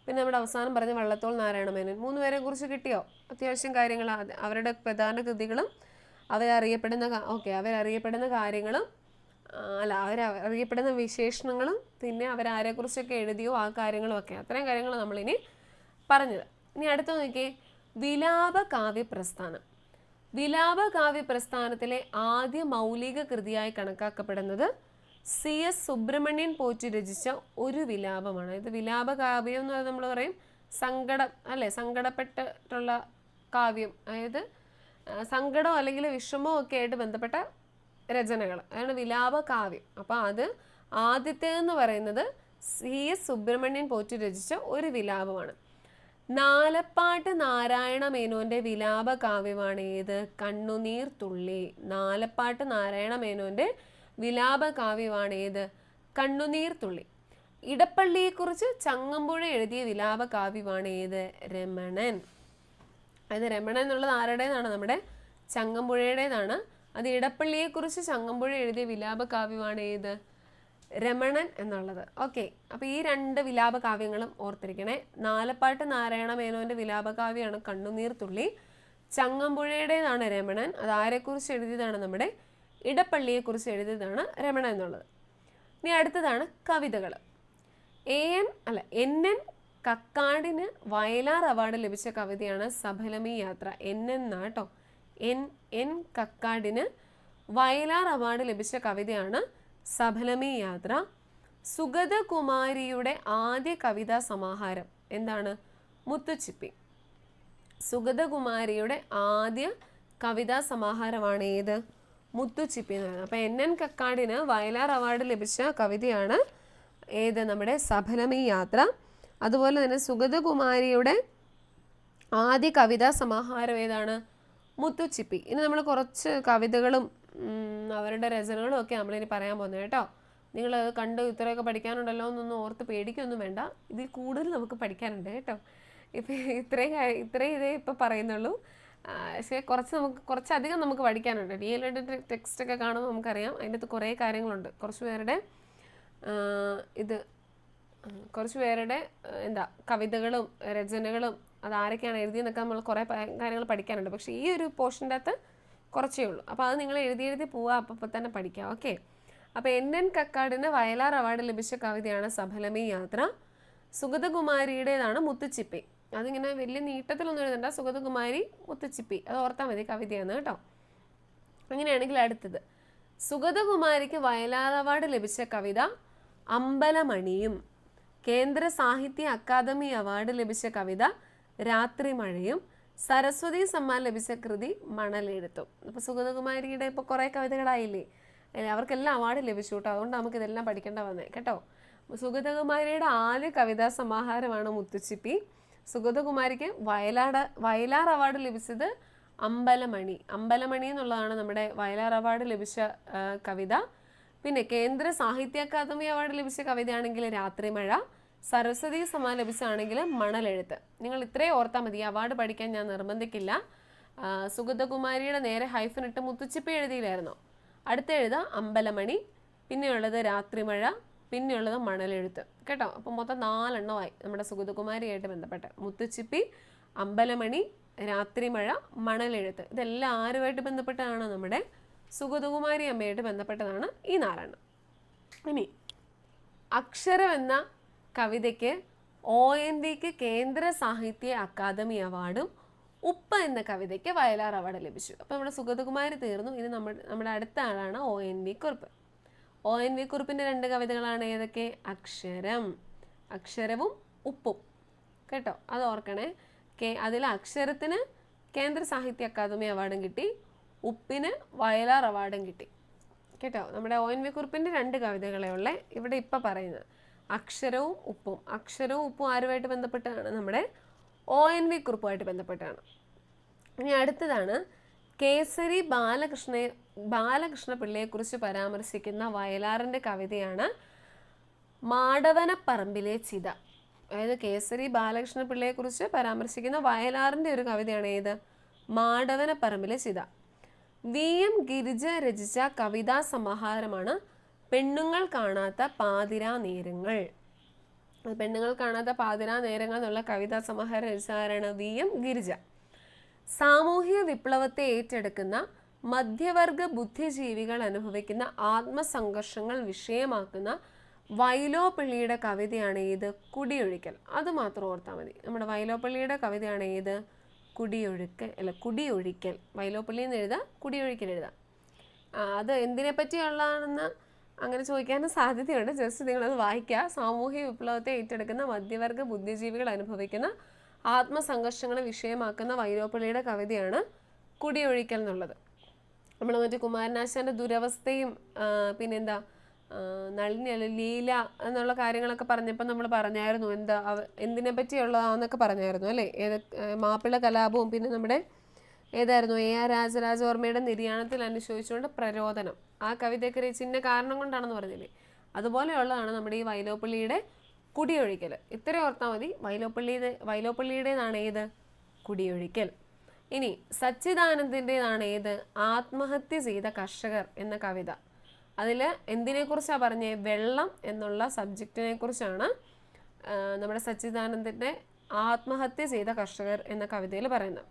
പിന്നെ നമ്മുടെ അവസാനം പറഞ്ഞ വള്ളത്തോൾ നാരായണ മേനോൻ. 3 പേരെ കുറിച്ച് കിട്ടിയോ? അത്യാവശ്യം കാര്യങ്ങൾ, അവരുടെ പ്രധാന കൃതികളും അവരറിയപ്പെടുന്ന കാര്യങ്ങളും അവരറിയപ്പെടുന്ന വിശേഷണങ്ങളും പിന്നെ അവരാരെക്കുറിച്ചൊക്കെ എഴുതിയോ ആ കാര്യങ്ങളും ഒക്കെ. അത്രയും കാര്യങ്ങൾ നമ്മളിനി പറഞ്ഞത്. ഇനി അടുത്ത നോക്കിയേ, വിലാപ കാവ്യ പ്രസ്ഥാനം. വിലാപ കാവ്യ പ്രസ്ഥാനത്തിലെ ആദ്യ മൗലിക കൃതിയായി കണക്കാക്കപ്പെടുന്നത് CS സുബ്രഹ്മണ്യൻ പോറ്റി രചിച്ച ഒരു വിലാപമാണ്. ഇത് വിലാപ കാവ്യം എന്ന് നമ്മൾ പറയും സങ്കടപ്പെട്ടിട്ടുള്ള കാവ്യം, അതായത് സങ്കടം അല്ലെങ്കിൽ വിഷമോ ഒക്കെ ആയിട്ട് ബന്ധപ്പെട്ട രചനകൾ, അതാണ് വിലാപ കാവ്യം. അപ്പോൾ അത് ആദ്യത്തേതെന്ന് പറയുന്നത് CS സുബ്രഹ്മണ്യൻ പോറ്റി രചിച്ച ഒരു വിലാപമാണ്. നാലപ്പാട്ട് നാരായണ മേനോന്റെ വിലാപ കാവ്യമാണ് ഏത്? കണ്ണുനീർ തുള്ളി. നാലപ്പാട്ട് നാരായണ മേനോന്റെ വിലാപ കാവ്യമാണ് ഏത്? കണ്ണുനീർ തുള്ളി. ഇടപ്പള്ളിയെക്കുറിച്ച് ചങ്ങമ്പുഴ എഴുതിയ വിലാപ കാവ്യമാണ് ഏത്? രമണൻ. അത് രമണൻ എന്നുള്ളത് ആരുടേതാണ്? നമ്മുടെ ചങ്ങമ്പുഴയുടേതാണ്. അത് ഇടപ്പള്ളിയെക്കുറിച്ച് ചങ്ങമ്പുഴ എഴുതിയ വിലാപ കാവ്യമാണ് ഏത്? രമണൻ എന്നുള്ളത്. ഓക്കെ, അപ്പോൾ ഈ 2 വിലാപ കാവ്യങ്ങളും ഓർത്തിരിക്കണേ. നാലപ്പാട്ട് നാരായണ മേനോന്റെ വിലാപ കാവ്യമാണ് കണ്ണുനീർ തുള്ളി. ചങ്ങമ്പുഴയുടേതാണ് രമണൻ. അത് ആരെക്കുറിച്ച് എഴുതിയതാണ്? നമ്മുടെ ഇടപ്പള്ളിയെക്കുറിച്ച് എഴുതിയതാണ് രമണൻ എന്നുള്ളത്. ഇനി അടുത്തതാണ് കവിതകൾ. NN കക്കാടിന് വയലാർ അവാർഡ് ലഭിച്ച കവിതയാണ് സഫലമീ യാത്ര. കേട്ടോ. NN കക്കാടിന് വയലാർ അവാർഡ് ലഭിച്ച കവിതയാണ് സഫലമീ യാത്ര. സുഗതകുമാരിയുടെ ആദ്യ കവിതാ സമാഹാരം എന്താണ്? മുത്തുച്ചിപ്പി. സുഗതകുമാരിയുടെ ആദ്യ കവിതാ സമാഹാരമാണ് ഏത്? മുത്തുച്ചിപ്പി എന്ന് പറയുന്നത്. അപ്പോൾ NN കക്കാടിന് വയലാർ അവാർഡ് ലഭിച്ച കവിതയാണ് ഏത്? നമ്മുടെ സഫലമീ യാത്ര. അതുപോലെ തന്നെ സുഗതകുമാരിയുടെ ആദ്യ കവിതാ സമാഹാരം ഏതാണ്? മുത്തുച്ചിപ്പി. ഇനി നമ്മൾ കുറച്ച് കവിതകളും അവരുടെ രചനകളും ഒക്കെ നമ്മളിനി പറയാൻ പോകുന്നത് കേട്ടോ. നിങ്ങൾ കണ്ട് ഇത്രയൊക്കെ പഠിക്കാനുണ്ടല്ലോ എന്നൊന്നും ഓർത്ത് പേടിക്കൊന്നും വേണ്ട. ഇതിൽ കൂടുതൽ നമുക്ക് പഠിക്കാനുണ്ട് കേട്ടോ. ഇപ്പം ഇത്രയും ഇതേ ഇപ്പോൾ പറയുന്നുള്ളൂ. പക്ഷേ കുറച്ചധികം നമുക്ക് പഠിക്കാനുണ്ട്. DLED ടെക്സ്റ്റൊക്കെ കാണുമ്പോൾ നമുക്കറിയാം അതിൻ്റെ അകത്ത് കുറേ കാര്യങ്ങളുണ്ട്. കുറച്ച് പേരുടെ കവിതകളും രചനകളും അതാരൊക്കെയാണ് എഴുതിയെന്നൊക്കെ നമ്മൾ കുറേ കാര്യങ്ങൾ പഠിക്കാനുണ്ട്. പക്ഷേ ഈ ഒരു പോർഷൻ്റെ അകത്ത് കുറച്ചേ ഉള്ളൂ. അപ്പോൾ അത് നിങ്ങൾ എഴുതി പോവുക, അപ്പോൾ തന്നെ പഠിക്കാം. ഓക്കെ, അപ്പോൾ NN കക്കാടിന് വയലാർ അവാർഡ് ലഭിച്ച കവിതയാണ് സഫലമീ യാത്ര. സുഗതകുമാരിയുടേതാണ് മുത്തുച്ചിപ്പി. അതിങ്ങനെ വലിയ നീട്ടത്തിലൊന്നും എഴുതണ്ട. സുഗതകുമാരി മുത്തുച്ചിപ്പി അത് ഓർത്താൽ മതി, കവിതയാണ് കേട്ടോ. അങ്ങനെയാണെങ്കിൽ അടുത്തത്, സുഗതകുമാരിക്ക് വയലാർ അവാർഡ് ലഭിച്ച കവിത അമ്പലമണിയും. കേന്ദ്ര സാഹിത്യ അക്കാദമി അവാർഡ് ലഭിച്ച കവിത രാത്രിമഴയും. സരസ്വതി സമ്മാൻ ലഭിച്ച കൃതി മണലെഴുത്തും. അപ്പോൾ സുഗതകുമാരിയുടെ ഇപ്പോൾ കുറേ കവിതകളായില്ലേ, അവർക്കെല്ലാം അവാർഡ് ലഭിച്ചു കേട്ടോ. അതുകൊണ്ട് നമുക്കിതെല്ലാം പഠിക്കേണ്ട വന്നേ കേട്ടോ. സുഗതകുമാരിയുടെ ആദ്യ കവിതാ സമാഹാരമാണ് മുത്തുച്ചിപ്പി. സുഗതകുമാരിക്ക് വയലാർ അവാർഡ് ലഭിച്ചത് അമ്പലമണി എന്നുള്ളതാണ് നമ്മുടെ വയലാർ അവാർഡ് ലഭിച്ച കവിത. പിന്നെ കേന്ദ്ര സാഹിത്യ അക്കാദമി അവാർഡ് ലഭിച്ച കവിതയാണെങ്കിൽ രാത്രിമഴ. സരസ്വതി സമ്മാൻ ലഭിച്ചാണെങ്കിൽ മണലെഴുത്ത്. നിങ്ങൾ ഇത്രയും ഓർത്താൽ മതി, അവാർഡ് പഠിക്കാൻ ഞാൻ നിർബന്ധിക്കില്ല. സുഗതകുമാരിയുടെ നേരെ ഹൈഫനിട്ട് മുത്തുച്ചിപ്പി എഴുതിയില്ലായിരുന്നോ? അടുത്ത എഴുതാം അമ്പലമണി, പിന്നെയുള്ളത് രാത്രിമഴ, പിന്നെയുള്ളത് മണലെഴുത്ത് കേട്ടോ. അപ്പം മൊത്തം 4 എണ്ണമായി നമ്മുടെ സുഗതകുമാരിയായിട്ട് ബന്ധപ്പെട്ട്. മുത്തുച്ചിപ്പി, അമ്പലമണി, രാത്രിമഴ, മണലെഴുത്ത്. ഇതെല്ലാം ആരുമായിട്ട് ബന്ധപ്പെട്ടാണ്? നമ്മുടെ സുഗതകുമാരി അമ്മയായിട്ട് ബന്ധപ്പെട്ടതാണ് ഈ 4 എണ്ണം. ഇനി അക്ഷരം എന്ന കവിതയ്ക്ക് ONVക്ക് കേന്ദ്ര സാഹിത്യ അക്കാദമി അവാർഡും ഉപ്പ് എന്ന കവിതയ്ക്ക് വയലാർ അവാർഡ് ലഭിച്ചു. അപ്പോൾ നമ്മുടെ സുഗതകുമാരി തീർന്നു. ഇനി നമ്മുടെ അടുത്ത ആളാണ് ONV കുറുപ്പ്. ONV കുറുപ്പിൻ്റെ 2 കവിതകളാണ് ഏതൊക്കെ? അക്ഷരവും ഉപ്പും കേട്ടോ. അത് ഓർക്കണേ. അതിൽ അക്ഷരത്തിന് കേന്ദ്ര സാഹിത്യ അക്കാദമി അവാർഡും കിട്ടി, ഉപ്പിന് വയലാർ അവാർഡും കിട്ടി കേട്ടോ. നമ്മുടെ ONV കുറുപ്പിൻ്റെ 2 കവിതകളെ ഉള്ളേ ഇവിടെ ഇപ്പം പറയുന്നത്. അക്ഷരവും ഉപ്പും ആരുമായിട്ട് ബന്ധപ്പെട്ടാണ്? നമ്മുടെ ONV കുറുപ്പുമായിട്ട് ബന്ധപ്പെട്ടാണ്. ഇനി അടുത്തതാണ് കേസരി ബാലകൃഷ്ണ പിള്ളയെക്കുറിച്ച് പരാമർശിക്കുന്ന വയലാറിൻ്റെ കവിതയാണ് മാടവനപ്പറമ്പിലെ ചിത. അതായത് കേസരി ബാലകൃഷ്ണ പിള്ളയെക്കുറിച്ച് പരാമർശിക്കുന്ന വയലാറിൻ്റെ ഒരു കവിതയാണ് ഏത്? മാടവനപ്പറമ്പിലെ ചിത. VM ഗിരിജ രചിച്ച കവിതാ സമാഹാരമാണ് പെണ്ണുങ്ങൾ കാണാത്ത പാതിരാ നേരങ്ങൾ. പെണ്ണുങ്ങൾ കാണാത്ത പാതിരാ നേരങ്ങൾ എന്നുള്ള കവിതാ സമാഹാരം രചിച്ച ആരാണ്? VM ഗിരിജ. സാമൂഹിക വിപ്ലവത്തെ ഏറ്റെടുക്കുന്ന മധ്യവർഗ ബുദ്ധിജീവികൾ അനുഭവിക്കുന്ന ആത്മസംഘർഷങ്ങൾ വിഷയമാക്കുന്ന വൈലോപ്പിള്ളിയുടെ കവിതയാണ് ഏത്? കുടിയൊഴിക്കൽ. അത് മാത്രം ഓർത്താൽ മതി. നമ്മുടെ വൈലോപ്പിള്ളിയുടെ കവിതയാണ് ഏത്? കുടിയൊഴിക്കൽ. വൈലോപ്പിള്ളിന്ന് എഴുതാം, കുടിയൊഴിക്കൽ എഴുതാം. അത് എന്തിനെ പറ്റിയുള്ളതാണെന്ന് അങ്ങനെ ചോദിക്കാനും സാധ്യതയുണ്ട്. ജസ്റ്റ് നിങ്ങളത് വായിക്കുക. സാമൂഹിക വിപ്ലവത്തെ ഏറ്റെടുക്കുന്ന മധ്യവർഗ ബുദ്ധിജീവികൾ അനുഭവിക്കുന്ന ആത്മസംഘർഷങ്ങളെ വിഷയമാക്കുന്ന വൈലോപ്പിള്ളിയുടെ കവിതയാണ് കുടിയൊഴിക്കൽ എന്നുള്ളത്. നമ്മൾ മറ്റേ കുമാരനാശാൻ്റെ ദുരവസ്ഥയും പിന്നെന്താ നളിനി ലീല എന്നുള്ള കാര്യങ്ങളൊക്കെ പറഞ്ഞപ്പോൾ നമ്മൾ പറഞ്ഞായിരുന്നു എന്തിനെ പറ്റിയുള്ളതാണെന്നൊക്കെ പറഞ്ഞായിരുന്നു അല്ലേ? മാപ്പിള കലാപവും പിന്നെ നമ്മുടെ ഏതായിരുന്നു AR രാജരാജവർമ്മയുടെ നിര്യാണത്തിൽ അനുശോചിച്ചുകൊണ്ട് പ്രരോദനം. ആ കവിതയൊക്കെ രചിച്ച കാരണം കൊണ്ടാണെന്ന് പറഞ്ഞില്ലേ? അതുപോലെയുള്ളതാണ് നമ്മുടെ ഈ വൈലോപ്പിള്ളിയുടെ കുടിയൊഴിക്കൽ. ഇത്രയും ഓർത്താൽ മതി. വൈലോപ്പിള്ളിയുടേതാണ് ഏത്? കുടിയൊഴിക്കൽ. ഇനി സച്ചിദാനന്ദൻ്റെതാണ് ഏത്? ആത്മഹത്യ ചെയ്ത കർഷകർ എന്ന കവിത. അതിൽ എന്തിനെക്കുറിച്ചാണ് പറഞ്ഞത്? വെള്ളം എന്നുള്ള സബ്ജക്റ്റിനെ കുറിച്ചാണ് നമ്മുടെ സച്ചിദാനന്ദൻ്റെ ആത്മഹത്യ ചെയ്ത കർഷകർ എന്ന കവിതയിൽ പറയുന്നത്.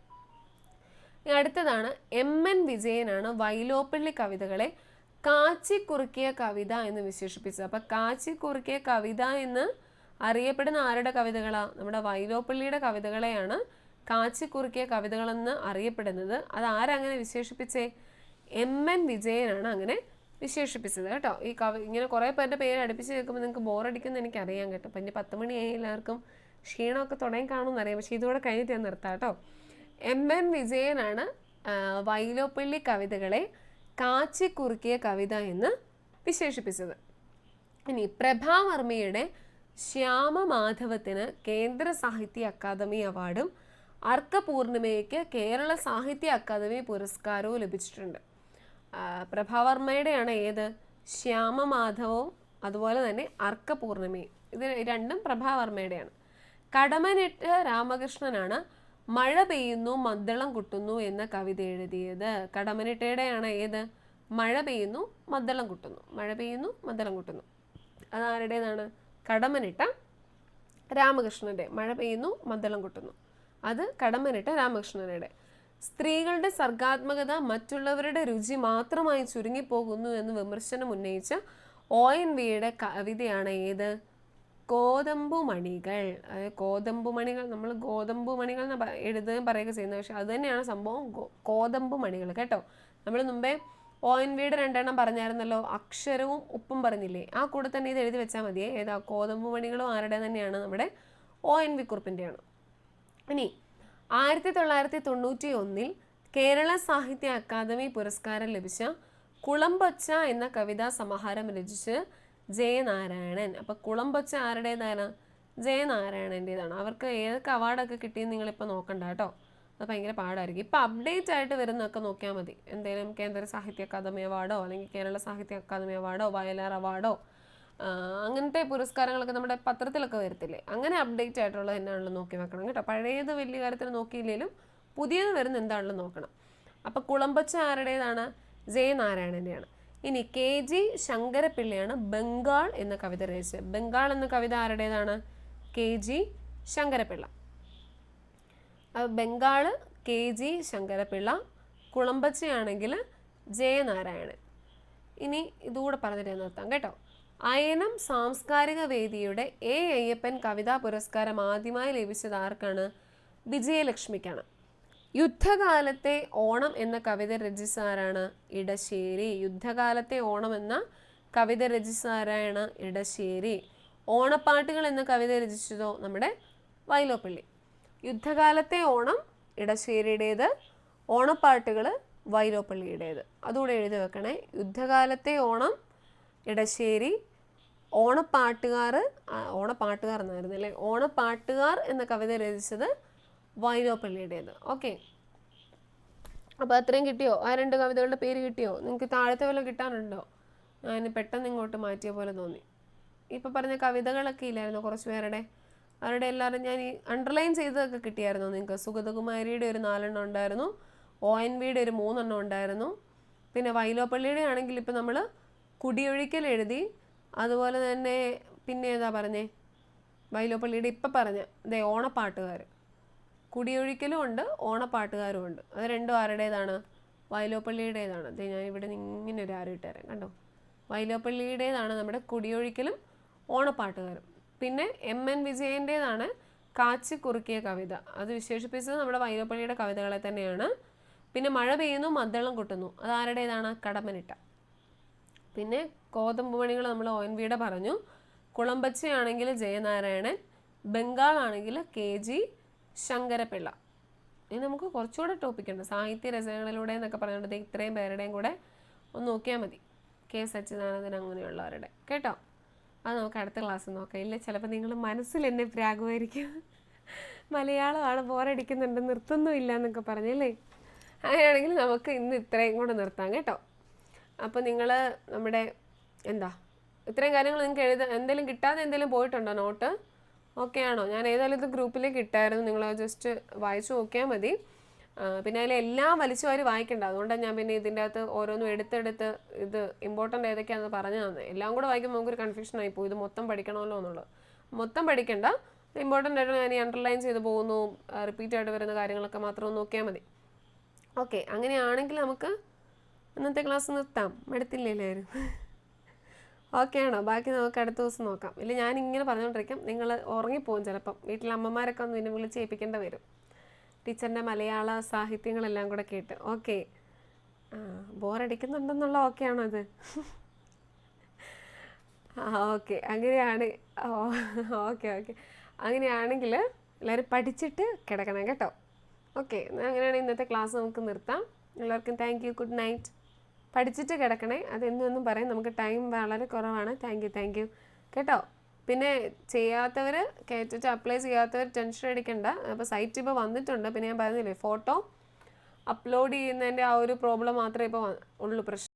അടുത്തതാണ് MN വിജയനാണ് വൈലോപ്പിള്ളി കവിതകളെ കാച്ചിക്കുറുക്കിയ കവിത എന്ന് വിശേഷിപ്പിച്ചത്. അപ്പം കാച്ചിക്കുറുക്കിയ കവിത എന്ന് അറിയപ്പെടുന്ന ആരുടെ കവിതകളാണ്? നമ്മുടെ വൈലോപ്പിള്ളിയുടെ കവിതകളെയാണ് കാച്ചിക്കുറുക്കിയ കവിതകളെന്ന് അറിയപ്പെടുന്നത്. അത് ആരങ്ങനെ വിശേഷിപ്പിച്ചേ? MN വിജയനാണ് അങ്ങനെ വിശേഷിപ്പിച്ചത് കേട്ടോ. ഇങ്ങനെ കുറേ പേരുടെ പേര് അടുപ്പിച്ച് കേൾക്കുമ്പോൾ നിങ്ങൾക്ക് ബോറടിക്കുമെന്ന് എനിക്കറിയാം കേട്ടോ. അപ്പം ഇനി 10 മണിയായി, എല്ലാവർക്കും ക്ഷീണമൊക്കെ തുടങ്ങി കാണുമെന്നറിയാം. പക്ഷേ ഇതുകൂടെ കഴിഞ്ഞിട്ട് ഞാൻ നിർത്താം കേട്ടോ. MN വിജയനാണ് വൈലോപ്പിള്ളി കവിതകളെ കാച്ചിക്കുറുക്കിയ കവിത എന്ന് വിശേഷിപ്പിച്ചത്. ഇനി പ്രഭാവർമ്മയുടെ ശ്യാമമാധവത്തിന് കേന്ദ്ര സാഹിത്യ അക്കാദമി അവാർഡും അർക്കപൂർണിമയ്ക്ക് കേരള സാഹിത്യ അക്കാദമി പുരസ്കാരവും ലഭിച്ചിട്ടുണ്ട്. പ്രഭാവർമ്മയുടെയാണ് ഏത്? ശ്യാമമാധവവും അതുപോലെ തന്നെ അർക്കപൂർണിമയും. ഇത് രണ്ടും പ്രഭാവർമ്മയുടെയാണ്. കടമനിട്ട രാമകൃഷ്ണനാണ് മഴ പെയ്യുന്നു മദ്ദളം കുട്ടുന്നു എന്ന കവിത എഴുതിയത്. കടമനിട്ടയുടെയാണ് ഏത്? മഴ പെയ്യുന്നു മദ്ദളം കുട്ടുന്നു. മഴ പെയ്യുന്നു മദ്ദളം കുട്ടുന്നു. അതാരുടേതാണ്? കടമനിട്ട രാമകൃഷ്ണൻ്റെ. മഴ പെയ്യുന്നു മദ്ദളം കുട്ടുന്നു. അത് കടമനിട്ട രാമകൃഷ്ണനുടെ. സ്ത്രീകളുടെ സർഗാത്മകത മറ്റുള്ളവരുടെ രുചി മാത്രമായി ചുരുങ്ങിപ്പോകുന്നു എന്ന് വിമർശനം ഉന്നയിച്ച ONVയുടെ കവിതയാണ് ഏത്? കോതമ്പുമണികൾ. അതായത് കോതമ്പുമണികൾ, നമ്മൾ ഗോതമ്പുമണികൾ എന്ന് എഴുതുകയും പറയുക ചെയ്യുന്നത്, പക്ഷെ അത് തന്നെയാണ് സംഭവം, കോതമ്പുമണികൾ കേട്ടോ. നമ്മൾ മുമ്പേ ONVയുടെ 2 എണ്ണം പറഞ്ഞായിരുന്നല്ലോ, അക്ഷരവും ഉപ്പും പറഞ്ഞില്ലേ? ആ കൂടെ തന്നെ ഇത് എഴുതി വെച്ചാൽ മതിയേ. ഏതാ? കോതമ്പുമണികളും ആരുടെ തന്നെയാണ്? നമ്മുടെ ONV കുറിപ്പിൻ്റെയാണ്. ഇനി 1991 കേരള സാഹിത്യ അക്കാദമി പുരസ്കാരം ലഭിച്ച കുളമ്പൊച്ച എന്ന കവിതാ സമാഹാരം രചിച്ച് ജയനാരായണൻ. അപ്പോൾ കുളമ്പൊച്ച ആരുടേതാണ്? ജയനാരായണൻ്റേതാണ്. അവർക്ക് ഏതൊക്കെ അവാർഡൊക്കെ കിട്ടിയെന്ന് നിങ്ങളിപ്പോൾ നോക്കണ്ട കേട്ടോ. അത് ഭയങ്കര പാടായിരിക്കും. ഇപ്പോൾ അപ്ഡേറ്റ് ആയിട്ട് വരുന്നതൊക്കെ നോക്കിയാൽ മതി. എന്തെങ്കിലും കേന്ദ്ര സാഹിത്യ അക്കാദമി അവാർഡോ അല്ലെങ്കിൽ കേരള സാഹിത്യ അക്കാദമി അവാർഡോ വയലാർ അവാർഡോ അങ്ങനത്തെ പുരസ്കാരങ്ങളൊക്കെ നമ്മുടെ പത്രത്തിലൊക്കെ വരത്തില്ലേ? അങ്ങനെ അപ്ഡേറ്റ് ആയിട്ടുള്ളത് എന്നാണല്ലോ നോക്കി വെക്കണം കേട്ടോ. പഴയത് വലിയ കാര്യത്തിൽ നോക്കിയില്ലെങ്കിലും പുതിയത് വരുന്ന എന്താണല്ലോ നോക്കണം. അപ്പോൾ കുളമ്പൊച്ച ആരുടേതാണ്? ജയനാരായണൻ്റെയാണ്. ഇനി KG ശങ്കരപ്പിള്ളയാണ് ബംഗാൾ എന്ന കവിത രചിച്ചത്. ബംഗാൾ എന്ന കവിത ആരുടേതാണ്? KG ശങ്കരപ്പിള്ള. ബംഗാൾ KG ശങ്കരപ്പിള്ള, കുളമ്പൊച്ചയാണെങ്കിൽ ജയനാരായണൻ. ഇനി ഇതുകൂടെ പറഞ്ഞിട്ട് നിർത്താം കേട്ടോ. അയനം സാംസ്കാരിക വേദിയുടെ A അയ്യപ്പൻ കവിതാ പുരസ്കാരം ആദ്യമായി ലഭിച്ചത് ആർക്കാണ്? വിജയലക്ഷ്മിക്കാണ്. യുദ്ധകാലത്തെ ഓണം എന്ന കവിത രചിച്ച ആരാണ്? ഇടശ്ശേരി. യുദ്ധകാലത്തെ ഓണം എന്ന കവിത രചിച്ച ആരാണ്? ഇടശ്ശേരി. ഓണപ്പാട്ടുകൾ എന്ന കവിത രചിച്ചതോ? നമ്മുടെ വൈലോപ്പിള്ളി. യുദ്ധകാലത്തെ ഓണം ഇടശ്ശേരിയുടേത്, ഓണപ്പാട്ടുകൾ വൈലോപ്പിള്ളിയുടേത്. അതുകൂടെ എഴുതി വെക്കണേ. യുദ്ധകാലത്തെ ഓണം ഇടശ്ശേരി, ഓണപ്പാട്ടുകാർ എന്നായിരുന്നല്ലേ, ഓണപ്പാട്ടുകാർ എന്ന കവിത രചിച്ചത് വൈലോപ്പിള്ളിയുടേത്. ഓക്കെ, അപ്പോൾ അത്രയും കിട്ടിയോ? ആ 2 കവിതകളുടെ പേര് കിട്ടിയോ? നിങ്ങൾക്ക് താഴത്തെ വല്ലതും കിട്ടാനുണ്ടോ? ഞാൻ പെട്ടെന്ന് ഇങ്ങോട്ട് മാറ്റിയ പോലെ തോന്നി. ഇപ്പം പറഞ്ഞ കവിതകളൊക്കെ ഇല്ലായിരുന്നു കുറച്ച് പേരുടെ? അവരുടെ എല്ലാവരും ഞാൻ ഈ അണ്ടർലൈൻ ചെയ്തതൊക്കെ കിട്ടിയായിരുന്നു നിങ്ങൾക്ക്? സുഗതകുമാരിയുടെ ഒരു 4 എണ്ണം ഉണ്ടായിരുന്നു, ONVയുടെ ഒരു 3 എണ്ണം ഉണ്ടായിരുന്നു, പിന്നെ വൈലോപ്പിള്ളിയുടെ ആണെങ്കിൽ ഇപ്പം നമ്മൾ കുടിയൊഴിക്കൽ എഴുതി. അതുപോലെ തന്നെ പിന്നെ ഏതാ പറഞ്ഞേ? വൈലോപ്പള്ളിയുടെ ഇപ്പം പറഞ്ഞ ദേ ഓണപ്പാട്ടുകാർ, കുടിയൊഴിക്കലും ഉണ്ട് ഓണപ്പാട്ടുകാരും ഉണ്ട്. അത് രണ്ടും ആരുടേതാണ്? വൈലോപ്പള്ളിയുടേതാണ്. അത് ഞാൻ ഇവിടെ ഇങ്ങനെ ഒരു ആരും ഇട്ടുതരാം, കണ്ടോ? വൈലോപ്പള്ളിയുടേതാണ് നമ്മുടെ കുടിയൊഴിക്കലും ഓണപ്പാട്ടുകാരും. പിന്നെ MN വിജയൻ്റേതാണ് കാച്ചി കുറുക്കിയ കവിത. അത് വിശേഷിപ്പിച്ചത് നമ്മുടെ വൈലോപ്പള്ളിയുടെ കവിതകളെ തന്നെയാണ്. പിന്നെ മഴ പെയ്യുന്നു മദ്ദളം കൊട്ടുന്നു, അത് ആരുടേതാണ്? കടമ്മനിട്ട. പിന്നെ കോതമ്പുമണികൾ നമ്മൾ ONVയുടെ പറഞ്ഞു. കുളമ്പച്ചയാണെങ്കിൽ ജയനാരായണൻ, ബംഗാൾ ആണെങ്കിൽ KG ശങ്കരപിള്ള. ഇനി നമുക്ക് കുറച്ചുകൂടെ ടോപ്പിക്കുണ്ട്. സാഹിത്യ രചനകളിലൂടെ എന്നൊക്കെ പറഞ്ഞുകൊണ്ട് ഇത്രയും പേരുടെയും കൂടെ ഒന്ന് നോക്കിയാൽ മതി. K സച്ചിദാനന്ദൻ അങ്ങനെയുള്ളവരുടെ, കേട്ടോ? അത് നമുക്ക് അടുത്ത ക്ലാസ് നോക്കാം. ഇല്ല ചിലപ്പോൾ നിങ്ങൾ മനസ്സിൽ എന്നെ പ്രാഗുമായിരിക്കും, മലയാളമാണ് ബോറടിക്കുന്നുണ്ട് നിർത്തുന്നില്ല എന്നൊക്കെ പറഞ്ഞല്ലേ. അങ്ങനെയാണെങ്കിൽ നമുക്ക് ഇന്ന് ഇത്രയും കൂടെ നിർത്താം, കേട്ടോ? അപ്പോൾ നിങ്ങൾ നമ്മുടെ ഇത്രയും കാര്യങ്ങൾ നിങ്ങൾക്ക് എന്തെങ്കിലും കിട്ടാതെ എന്തെങ്കിലും പോയിട്ടുണ്ടോ നോട്ട്? ഓക്കെ ആണോ? ഞാൻ ഏതായാലും ഇത് ഗ്രൂപ്പിലേക്ക് ഇട്ടായിരുന്നു, നിങ്ങൾ ജസ്റ്റ് വായിച്ചു നോക്കിയാൽ മതി. പിന്നെ അതിലെല്ലാം വലിച്ചു വാരി വായിക്കണ്ട, അതുകൊണ്ടാണ് ഞാൻ പിന്നെ ഇതിൻ്റെ അകത്ത് ഓരോന്നും എടുത്തെടുത്ത് ഇത് ഇമ്പോർട്ടൻ്റ് ഏതൊക്കെയാണെന്ന് പറഞ്ഞു തന്നെ. എല്ലാം കൂടെ വായിക്കുമ്പോൾ നമുക്കൊരു കൺഫ്യൂഷൻ ആയിപ്പോയി, ഇത് മൊത്തം പഠിക്കണമല്ലോ എന്നുള്ളത്. മൊത്തം പഠിക്കണ്ട, ഇമ്പോർട്ടൻ്റ് ആയിട്ട് ഞാൻ ഈ അണ്ടർലൈൻ ചെയ്ത് പോകുന്നു, റിപ്പീറ്റ് ആയിട്ട് വരുന്ന കാര്യങ്ങളൊക്കെ മാത്രം ഒന്ന് നോക്കിയാൽ മതി. ഓക്കെ, അങ്ങനെയാണെങ്കിൽ നമുക്ക് ഇന്നത്തെ ക്ലാസ് നിർത്താം. മടുത്തില്ലേ എല്ലാവരും? ഓക്കെ ആണോ? ബാക്കി നമുക്ക് അടുത്ത ദിവസം നോക്കാം. ഇല്ല ഞാൻ ഇങ്ങനെ പറഞ്ഞുകൊണ്ടിരിക്കാം, നിങ്ങൾ ഉറങ്ങിപ്പോകും ചിലപ്പം. വീട്ടിലെ അമ്മമാരൊക്കെ ഒന്ന് ഇതിനെ വിളിച്ച് ഏൽപ്പിക്കേണ്ടി വരും, ടീച്ചറിൻ്റെ മലയാള സാഹിത്യങ്ങളെല്ലാം കൂടെ കേട്ട്. ഓക്കെ, ബോറടിക്കുന്നുണ്ടെന്നുള്ള ഓക്കെ ആണോ അത്? ഓക്കെ, അങ്ങനെയാണ്. ഓക്കെ ഓക്കെ, അങ്ങനെയാണെങ്കിൽ എല്ലാവരും പഠിച്ചിട്ട് കിടക്കണം, കേട്ടോ? ഓക്കെ, അങ്ങനെയാണെങ്കിൽ ഇന്നത്തെ ക്ലാസ് നമുക്ക് നിർത്താം. എല്ലാവർക്കും താങ്ക് യു, ഗുഡ് നൈറ്റ്. പഠിച്ചിട്ട് കിടക്കണേ, അതെന്നും പറയും, നമുക്ക് ടൈം വളരെ കുറവാണ്. താങ്ക് യു കേട്ടോ? പിന്നെ ചെയ്യാത്തവർ, കേട്ടിട്ട് അപ്ലൈ ചെയ്യാത്തവർ ടെൻഷൻ അടിക്കണ്ട. അപ്പോൾ സൈറ്റ് ഇപ്പോൾ വന്നിട്ടുണ്ട്. പിന്നെ ഞാൻ പറഞ്ഞില്ലേ, ഫോട്ടോ അപ്ലോഡ് ചെയ്യുന്നതിൻ്റെ ആ ഒരു പ്രോബ്ലം മാത്രമേ ഇപ്പോൾ ഉള്ളൂ, പ്രശ്നം.